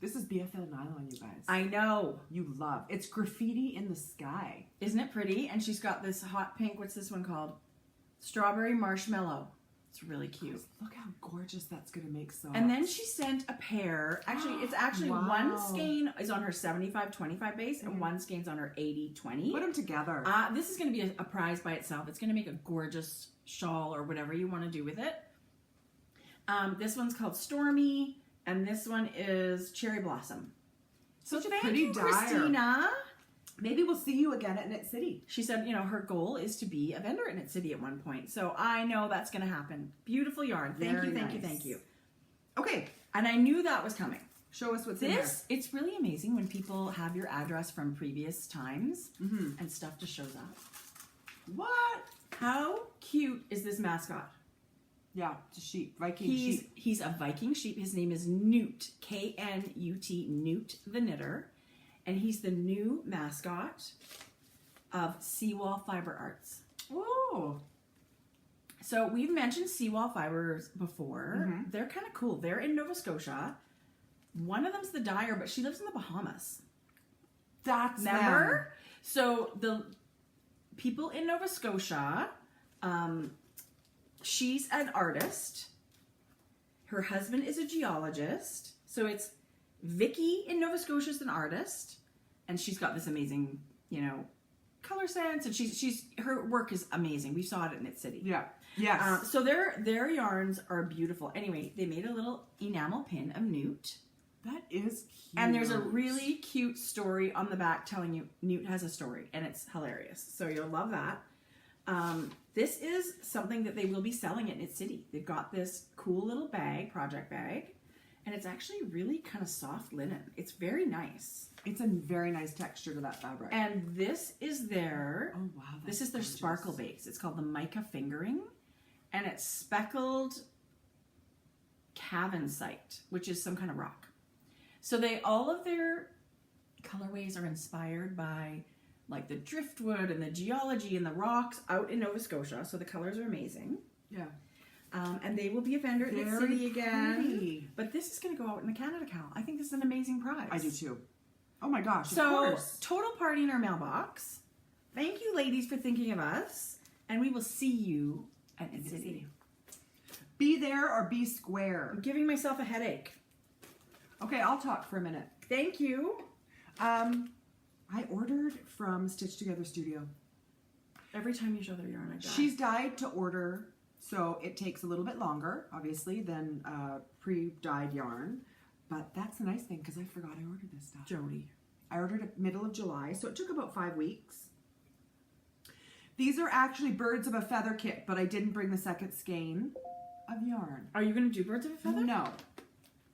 This is BFL nylon, you guys. I know. You love. It's graffiti in the sky. Isn't it pretty? And she's got this hot pink, what's this one called? Strawberry Marshmallow. It's really cute. Look how gorgeous that's going to make socks. And then she sent a pair. Actually, it's actually one skein is on her 75-25 base and one skein's on her 80-20. Put them together. This is going to be a prize by itself. It's going to make a gorgeous shawl or whatever you want to do with it. This one's called Stormy, and this one is Cherry Blossom. So thank you, Christina. Maybe we'll see you again at Knit City. She said, you know, her goal is to be a vendor at Knit City at one point. So I know that's going to happen. Beautiful yarn. Thank you. Okay. And I knew that was coming. Show us what's in there. It's really amazing when people have your address from previous times and stuff just shows up. What? How cute is this mascot? Yeah, it's a sheep. Viking sheep. He's a Viking sheep. His name is Newt. K-N-U-T, Newt the Knitter. And he's the new mascot of Seawall Fiber Arts. Oh. So we've mentioned Seawall Fibers before. They're kind of cool. They're in Nova Scotia. One of them's the dyer, but she lives in the Bahamas. That's Remember? them. So the people in Nova Scotia, she's an artist. Her husband is a geologist. So it's Vicky in Nova Scotia is an artist, and she's got this amazing, you know, color sense, and she's her work is amazing. We saw it at Knit City. Yeah. Yes. So their yarns are beautiful. Anyway, they made a little enamel pin of Newt. That is cute. And there's a really cute story on the back telling you Newt has a story, and it's hilarious. So you'll love that. This is something that they will be selling at Knit City. They've got this cool little bag, project bag. And it's actually really kind of soft linen. It's very nice. It's a very nice texture to that fabric. And this is their, oh wow, this is their sparkle base. It's called the mica fingering. And it's speckled cavensite, which is some kind of rock. So all of their colorways are inspired by like the driftwood and the geology and the rocks out in Nova Scotia. So the colors are amazing. Yeah. And they will be a vendor at Knit City again. Pretty. But this is going to go out in the Canada Cal. I think this is an amazing prize. I do too. Oh my gosh, so, of course. Total party in our mailbox. Thank you, ladies, for thinking of us. And we will see you at Knit City. Be there or be square. I'm giving myself a headache. Okay, I'll talk for a minute. Thank you. I ordered from Stitch Together Studio. Every time you show their yarn, I die. She's dyed to order. So it takes a little bit longer, obviously, than pre-dyed yarn. But that's the nice thing, because I forgot I ordered this stuff. Jodi. I ordered it middle of July, so it took about 5 weeks. These are actually Birds of a Feather kit, but I didn't bring the second skein of yarn. Are you going to do Birds of a Feather? No.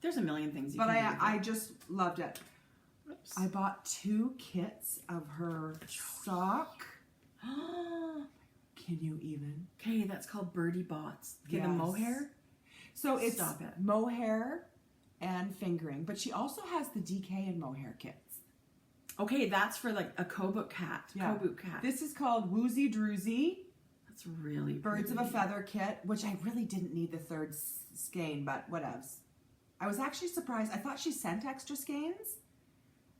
There's a million things you but can do. But I just loved it. Oops. I bought 2 kits of her sock. Can you even? Okay, that's called Birdie Bots. Okay, yes. The mohair. So it's Stop it. mohair and fingering, but she also has the DK and mohair kits. Okay, that's for like a Kobook cat. Yeah. Kobook cat. This is called Woozy Droozy. That's really Birds pretty. of a Feather kit, which I really didn't need the third skein, but whatevs. I was actually surprised. I thought she sent extra skeins,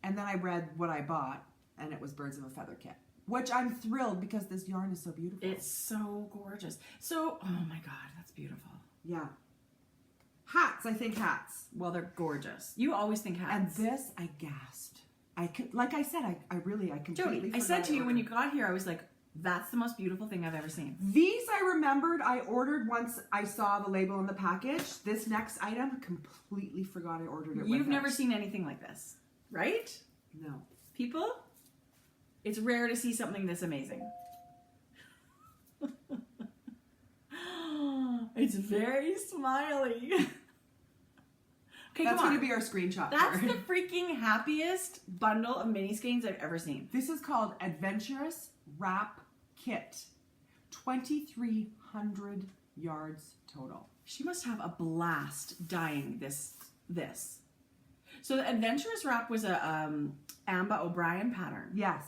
and then I read what I bought, and it was Birds of a Feather kit. Which I'm thrilled because this yarn is so beautiful. It's so gorgeous. So, oh my God, that's beautiful. Yeah. Hats, I think hats. Well, they're gorgeous. You always think hats. And this, I gasped. I could, like I said, I completely Jodi, I said to you when you got here, I was like, that's the most beautiful thing I've ever seen. These I remembered I ordered once I saw the label in the package. This next item, completely forgot I ordered it. You've never seen anything like this, right? No. People? It's rare to see something this amazing. It's very smiley. Okay, that's going to be our screenshot. That's the freaking happiest bundle of mini skeins I've ever seen. This is called Adventurous Wrap Kit. 2,300 yards total. She must have a blast dyeing this. So the Adventurous Wrap was a Amba O'Brien pattern. Yes.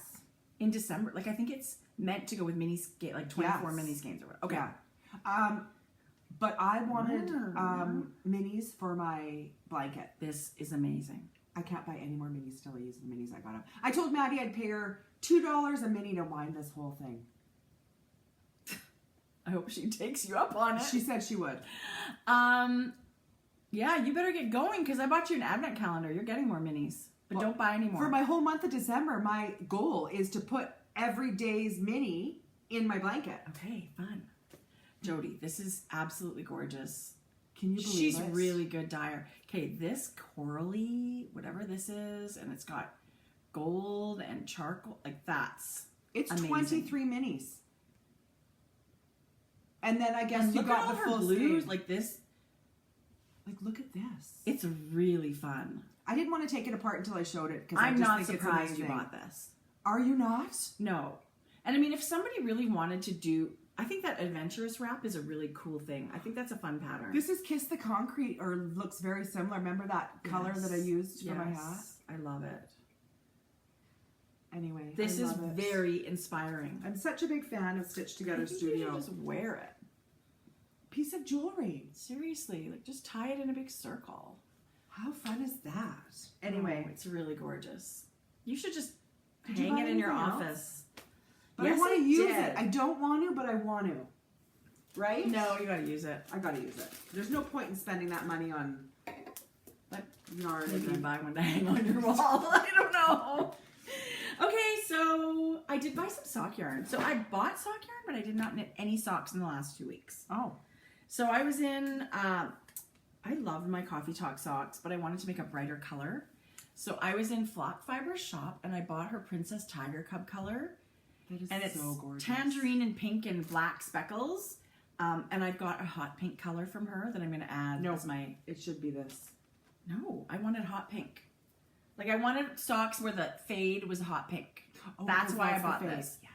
In December. Like, I think it's meant to go with mini skein, like 24 mini skeins or whatever. Okay. Yeah. But I wanted minis for my blanket. This is amazing. I can't buy any more minis till I use the minis I got. I told Maddie I'd pay her $2 a mini to wind this whole thing. I hope she takes you up on it. She said she would. Yeah, you better get going because I bought you an advent calendar. You're getting more minis, but don't buy any more. For my whole month of December, my goal is to put every day's mini in my blanket. Okay, fun. Jodi, this is absolutely gorgeous. Can you believe She's it? really good dyer. Okay, this corally, whatever this is, and it's got gold and charcoal, like that's It's amazing. 23 minis. And then I guess you look got at all the her full blues, skein. like this. Like, look at this. It's really fun. I didn't want to take it apart until I showed it because I'm I just not think surprised it's you amazing. bought this. Are you not? No. And I mean, if somebody really wanted to do, I think that Adventurous Wrap is a really cool thing. I think that's a fun pattern. This is Kiss the Concrete, or looks very similar. Remember that color that I used for my hat? I love it. Anyway, This I is love it. very inspiring. I'm such a big fan of Stitch Together I think Studio. you should just wear it. Piece of jewelry. Seriously, like just tie it in a big circle. How fun is that? Anyway, Oh, it's really gorgeous. You should just Did you hang buy it in your anything office. but Yes, I want I to use did. it. I don't want to, but I want to. Right? No, you gotta use it. I gotta use it. There's no point in spending that money on yarn. Maybe you and buy one to hang on your wall. I don't know. Okay, so I did buy some sock yarn. So I bought sock yarn, but I did not knit any socks in the last 2 weeks. Oh. So I was in, I loved my Coffee Talk socks, but I wanted to make a brighter color. So I was in Flock Fiber's shop and I bought her Princess Tiger Cub color. That is And it's so gorgeous. tangerine and pink and black speckles. And I've got a hot pink color from her that I'm going to add as my... It should be this. No, I wanted hot pink. Like I wanted socks where the fade was hot pink. Oh, That's because why I that's the bought fade. this. Yes.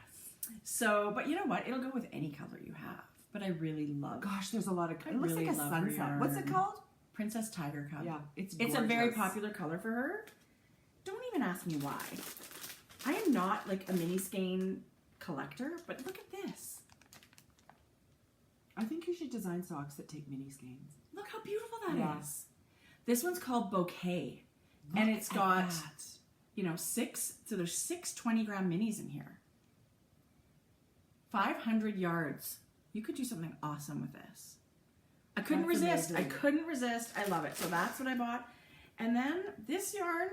So, but you know what? It'll go with any color you have. But I really love Gosh, there's a lot of... I It looks really like a love her sunset. What's it yarn. called? Princess Tiger Cub. Yeah, it's a very gorgeous. popular color for her. Don't even ask me why. I am not like a mini skein collector, but look at this. I think you should design socks that take mini skeins. Look how beautiful that is. Yeah. This one's called Bouquet. Look and it's at got, that. you know, there's 6 20-gram minis in here. 500 yards. You could do something awesome with this. I couldn't That's resist. amazing. I couldn't resist. I love it. So that's what I bought. And then this yarn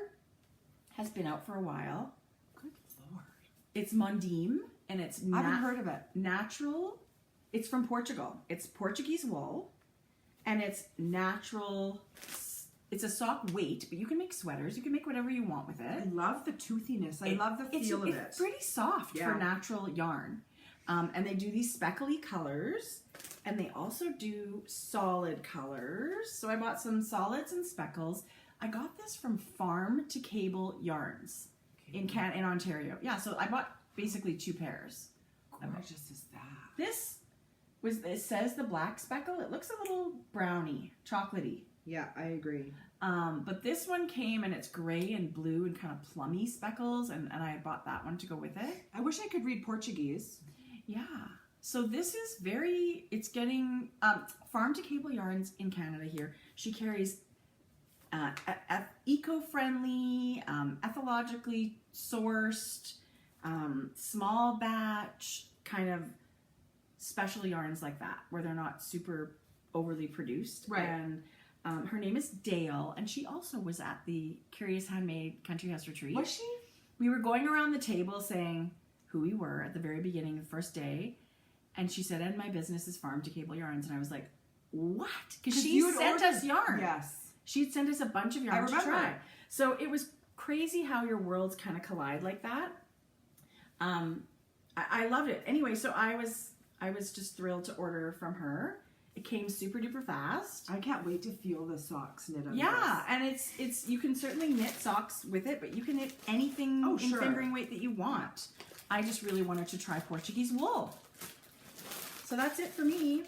has been out for a while. Good Lord. It's Mondim, and it's I haven't heard of it. natural. It's from Portugal. It's Portuguese wool, and it's natural. It's a sock weight, but you can make sweaters. You can make whatever you want with I it. love the toothiness. I love the feel of it. It's pretty soft Yeah. for natural yarn. And they do these speckly colors, and they also do solid colors. So I bought some solids and speckles. I got this from Farm to Cable Yarns in Ontario. Yeah, so I bought basically 2 pairs. Gorgeous is that? This it says the black speckle. It looks a little browny, chocolatey. Yeah, I agree. But this one came and it's gray and blue and kind of plummy speckles, and I bought that one to go with it. I wish I could read Portuguese. Yeah. So this is it's getting, Farm to Cable Yarns in Canada here. She carries eco-friendly, ethologically sourced, small batch, kind of special yarns like that, where they're not super overly produced. Right. And her name is Dale, and she also was at the Curious Handmade Country House Retreat. Was she? We were going around the table saying who we were at the very beginning, the first day, and she said, and my business is Farm to Cable Yarns, and I was like, what? Because she sent us yarn. Yes. She'd sent us a bunch of yarn to remember. try. So it was crazy how your worlds kind of collide like that. I loved it. Anyway, so I was just thrilled to order from her. It came super duper fast. I can't wait to feel the socks knit on Yeah, and it's you can certainly knit socks with it, but you can knit anything in sure. fingering weight that you want. I just really wanted to try Portuguese wool. So that's it for me.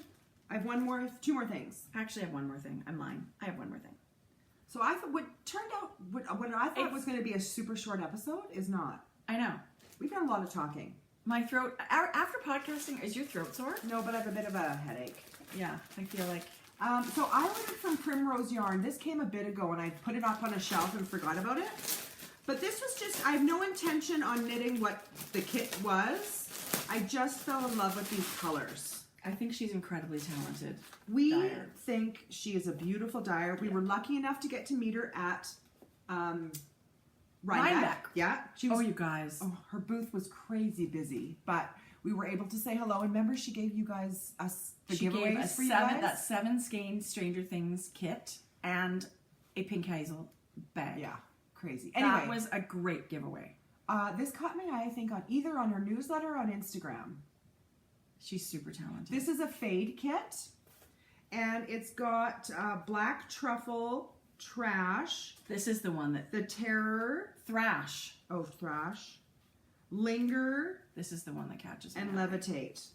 I have two more things. Actually, I have one more thing. I'm lying. I have one more thing. So I thought what I thought was going to be a super short episode is not. I know. We've done a lot of talking. My throat, after podcasting, is your throat sore? No, but I have a bit of a headache. Yeah, I feel like. So I ordered from Primrose Yarn. This came a bit ago and I put it up on a shelf and forgot about it. But this was just, I have no intention on knitting what the kit was. I just fell in love with these colors. I think she's incredibly talented. We think she is a beautiful dyer. We were lucky enough to get to meet her at Rhinebeck. Yeah. She was, you guys. Oh, her booth was crazy busy, but we were able to say hello. And remember, she gave you guys the giveaways for you guys? That 7 Skein Stranger Things kit and a pink hazel bag. Yeah, crazy. Anyway, that was a great giveaway. This caught my eye, I think, either on her newsletter or on Instagram. She's super talented. This is a fade kit, and it's got black truffle, trash. This is the one that... The terror. Thrash. Oh, thrash. Linger. This is the one that catches me. And levitate.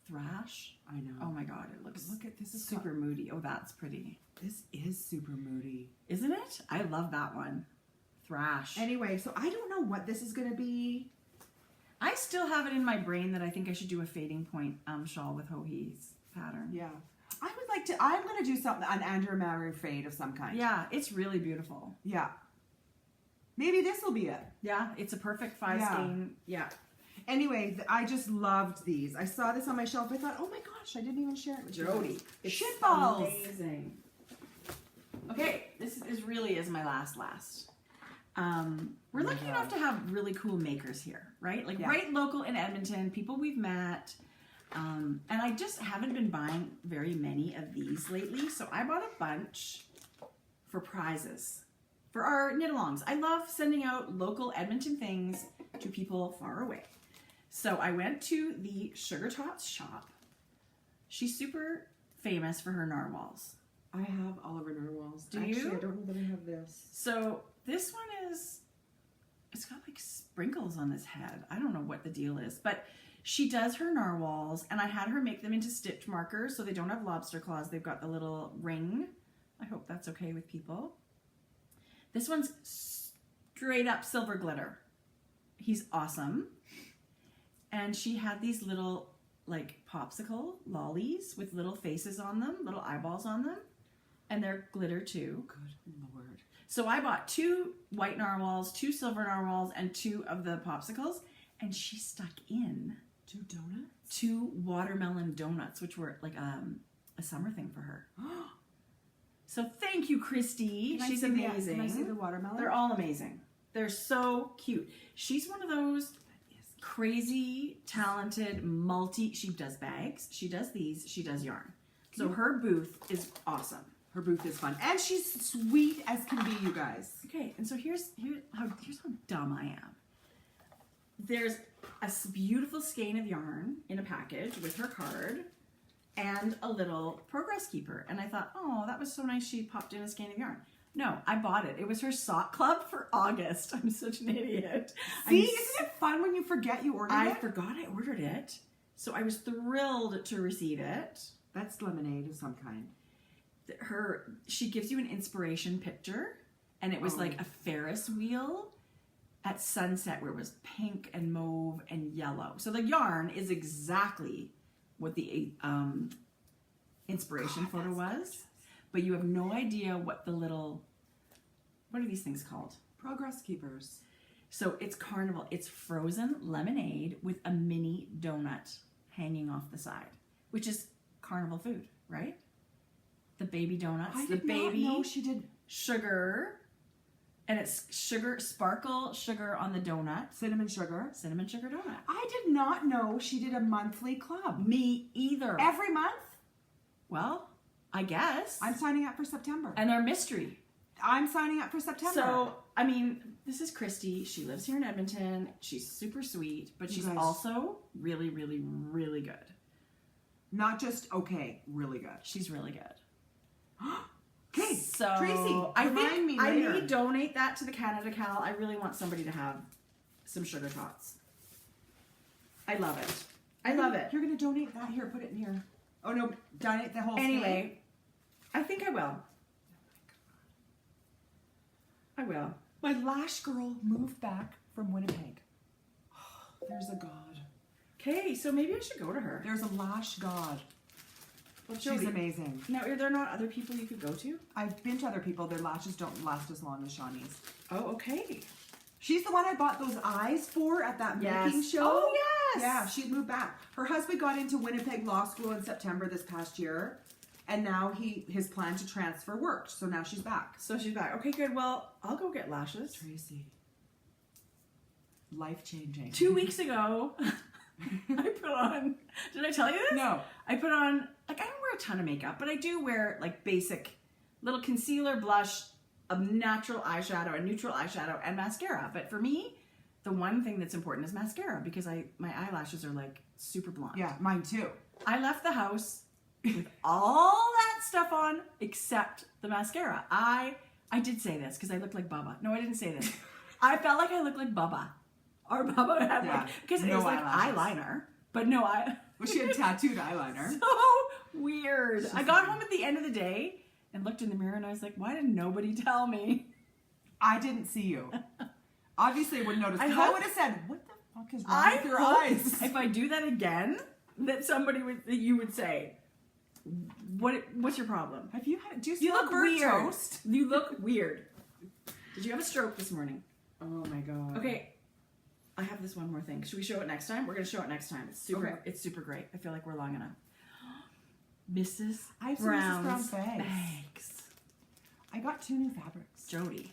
Thrash? I know. Oh my god, it looks... Look at this. Is super moody. Oh, that's pretty. This is super moody. Isn't it? I love that one. Thrash. Anyway, so I don't know what this is going to be. I still have it in my brain that I think I should do a fading point shawl with Ho-Hee's pattern. Yeah. I would like to... I'm going to do something, an Andrew Mary fade of some kind. Yeah, it's really beautiful. Yeah. Maybe this will be it. Yeah, it's a perfect 5 skein. Yeah. Anyway, I just loved these. I saw this on my shelf. I thought, oh my gosh, I didn't even share it with Jodi. It's shitballs. Amazing. Okay, this really is my last. We're lucky enough to have really cool makers here, right? Like right local in Edmonton, people we've met. And I just haven't been buying very many of these lately. So I bought a bunch for prizes. For our knit-alongs. I love sending out local Edmonton things to people far away. So I went to the Sugar Tots shop. She's super famous for her narwhals. I have all of her narwhals. Do Actually, you? I don't know that I have this. So this one is, it's got like sprinkles on this head. I don't know what the deal is, but she does her narwhals, and I had her make them into stitch markers so they don't have lobster claws. They've got the little ring. I hope that's okay with people. This one's straight up silver glitter. He's awesome. And she had these little like popsicle lollies with little faces on them, little eyeballs on them. And they're glitter too. Good Lord. So I bought 2 white narwhals, 2 silver narwhals, and 2 of the popsicles. And she stuck in 2 donuts? 2 watermelon donuts, which were like a summer thing for her. So thank you, Christy. She's amazing. Can I see the watermelon? They're all amazing. They're so cute. She's one of those crazy, talented, she does bags, she does these, she does yarn. So her booth is awesome. Her booth is fun. And she's sweet as can be, you guys. Okay, and so here's how dumb I am. There's a beautiful skein of yarn in a package with her card and a little progress keeper. And I thought, oh, that was so nice she popped in a skein of yarn. No, I bought it. It was her sock club for August. I'm such an idiot. See, isn't it fun when you forget you ordered it? I forgot I ordered it. So I was thrilled to receive it. That's lemonade of some kind. She gives you an inspiration picture, and it was like a Ferris wheel at sunset where it was pink and mauve and yellow. So the yarn is exactly what the inspiration photo was. But you have no idea what the little, what are these things called? Progress keepers. So it's carnival. It's frozen lemonade with a mini donut hanging off the side, which is carnival food, right? The baby donuts. I did not know she did sugar, and it's sparkle sugar on the donut. Cinnamon sugar donut. I did not know she did a monthly club. Me either. Every month? Well, I guess. I'm signing up for September. And our mystery. I'm signing up for September. So, I mean, this is Christy. She lives here in Edmonton. She's super sweet, but she's also really, really, really good. Not just okay, really good. She's really good. Okay, so Tracy, I may later. donate that to the Canada Cal. I really want somebody to have some sugar tots. I love it. I love it. You're going to donate that here. Put it in here. Oh, no. Donate the whole thing. Anyway, I think I will. I will. My lash girl moved back from Winnipeg. There's a god. Okay, so maybe I should go to her. There's a lash god. Well, She's Jodi, amazing. Now, are there not other people you could go to? I've been to other people. Their lashes don't last as long as Shawnee's. Oh, okay. She's the one I bought those eyes for at that making show. Oh, yes. Yeah, she moved back. Her husband got into Winnipeg Law School in September this past year, and now his plan to transfer worked. So now she's back. So she's back. Okay, good. Well, I'll go get lashes. Tracie. Life-changing. 2 weeks ago, I put on, did I tell you this? No. I put on, like, I don't wear a ton of makeup, but I do wear, like, basic little concealer, blush, a natural eyeshadow, a neutral eyeshadow, and mascara. But for me, the one thing that's important is mascara because my eyelashes are, like, super blonde. Yeah, mine too. I left the house with all that stuff on except the mascara. I did say this because I look like Bubba. No, I didn't say this. I felt like I looked like Bubba. Or Bubba had like, because it was like eyeliner, but no, Well, she had tattooed eyeliner. So weird. I got home at the end of the day and looked in the mirror and I was like, why did nobody tell me? I didn't see you. Obviously, I wouldn't notice. I would have said, what the fuck is wrong with your hope eyes? If I do that again, that you would say, what's your problem? Have you had, do You look weird. Toast? You look weird. Did you have a stroke this morning? Oh my God. Okay. I have this one more thing. Should we show it next time? We're going to show it next time. It's super great. I feel like we're long enough. Mrs. Brown's bags. I got 2 new fabrics. Jodi,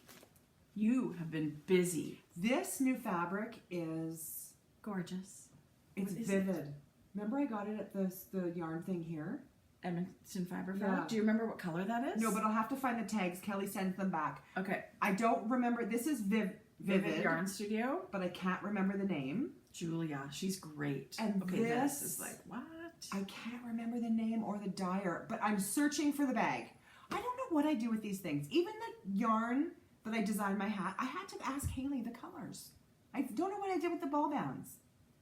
you have been busy. This new fabric is gorgeous. It's vivid. Remember I got it at the yarn thing here? Edmonton Fiber Fabric. Yeah. Do you remember what color that is? No, but I'll have to find the tags. Kelly sends them back. Okay. I don't remember. This is Vivid Yarn Studio, but I can't remember the name. Julia, she's great. And okay, this is like what? I can't remember the name or the dyer, but I'm searching for the bag. I don't know what I do with these things. Even the yarn that I designed my hat, I had to ask Haley the colors. I don't know what I did with the ball bands.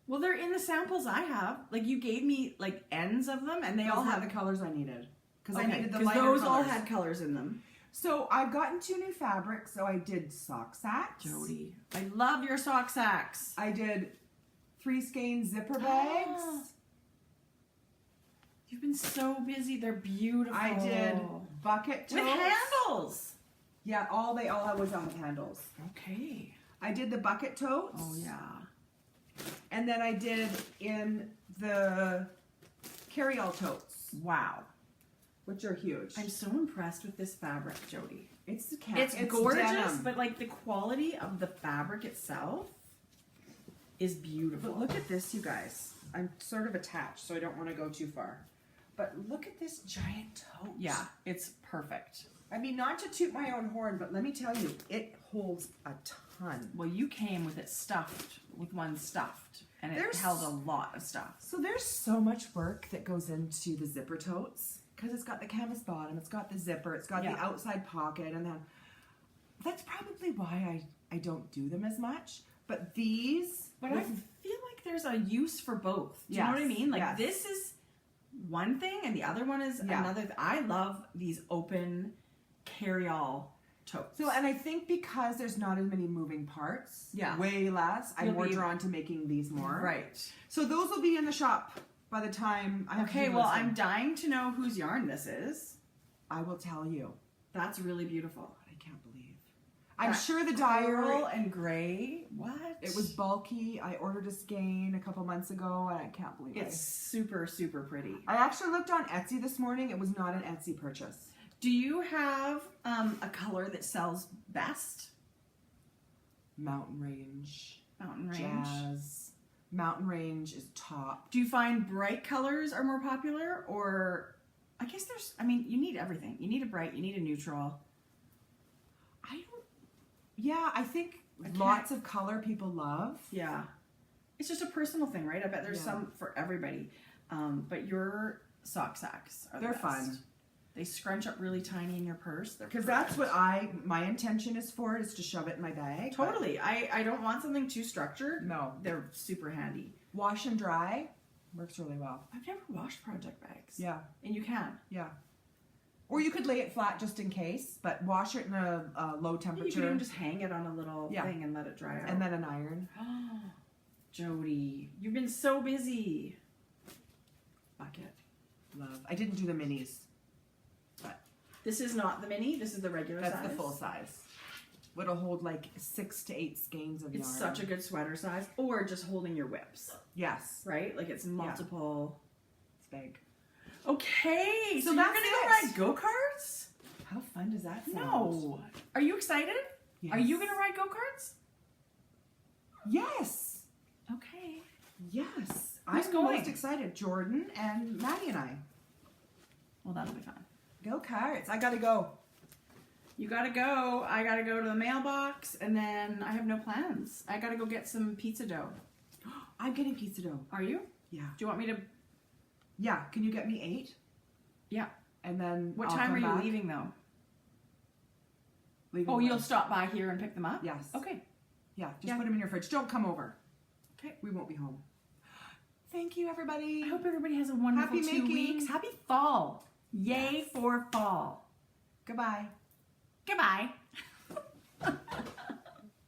Well, they're in the samples I have. Like you gave me like ends of them, and they all had the colors I needed because I needed the lighter colors. Those all had colors in them. So I've gotten 2 new fabrics. So I did sock sacks. Jodi, I love your sock sacks. I did 3 Skein zipper bags. You've been so busy. They're beautiful. I did bucket totes. With handles. Yeah, they all had was on handles. Okay. I did the bucket totes. Oh yeah. And then I did in the carry-all totes. Wow. Which are huge. I'm so impressed with this fabric, Jodi. It's gorgeous, denim. but like the quality of the fabric itself is beautiful. But look at this, you guys. I'm sort of attached, so I don't want to go too far. But look at this giant tote. Yeah, it's perfect. I mean, not to toot my own horn, but let me tell you, it holds a ton. Well, you came with it stuffed, with one stuffed, and it held a lot of stuff. So there's so much work that goes into the zipper totes. Because it's got the canvas bottom, it's got the zipper, it's got the outside pocket, and then that's probably why I don't do them as much. But these... But I feel like there's a use for both. Do you know what I mean? Like this is one thing and the other one is another. I love these open carry-all totes. So, and I think because there's not as many moving parts, way less, I'm more drawn to making these more. Right. So those will be in the shop by the time I have Okay, well, I'm dying to know whose yarn this is. I will tell you. That's really beautiful. I can't believe. I'm sure the dyer and gray. What? It was bulky. I ordered a Skein a couple months ago, and I can't believe it's super, super pretty. I actually looked on Etsy this morning. It was not an Etsy purchase. Do you have a color that sells best? Mountain Range. Mountain Range. Jazz. Mountain Range is top. Do you find bright colors are more popular, or I guess you need everything. You need a bright, you need a neutral. I think lots of color people love. Yeah. It's just a personal thing, right? I bet there's some for everybody. But your sock sacks are They're fun. They scrunch up really tiny in your purse. Because that's what my intention is for, is to shove it in my bag. Totally. I don't want something too structured. No. They're super handy. Wash and dry, Works really well. I've never washed project bags. Yeah. And you can. Yeah. Or you could lay it flat just in case, but wash it in a low temperature. You could even just hang it on a little thing and let it dry out. And then an iron. Jodi, you've been so busy. Bucket. Love. I didn't do the minis. But this is not the mini. This is the regular size. That's the full size. It'll hold like 6 to 8 skeins of yarn. It's such a good sweater size. Or just holding your whips. Yes. Right? Like it's multiple. It's big. Okay. So that's you're going to go ride go-karts? How fun does that sound? No. Are you excited? Yes. Are you going to ride go-karts? Yes. Okay. Yes. Who's I'm going? most excited. Jordan and Maddie and I. Well, that'll be fun. Go-karts. I gotta go. You gotta go. I gotta go to the mailbox, and then I have no plans. I gotta go get some pizza dough. I'm getting pizza dough. Are you? Yeah. Do you want me to? Yeah. Can you get me 8? Yeah. And then What I'll time come are you back. leaving though? Leaving Oh, when? you'll stop by here and pick them up? Yes. Okay. Yeah. Just put them in your fridge. Don't come over. Okay. We won't be home. Thank you, everybody. I hope everybody has a wonderful Happy 2 making. weeks. Happy fall. Yay for fall. Goodbye. Goodbye.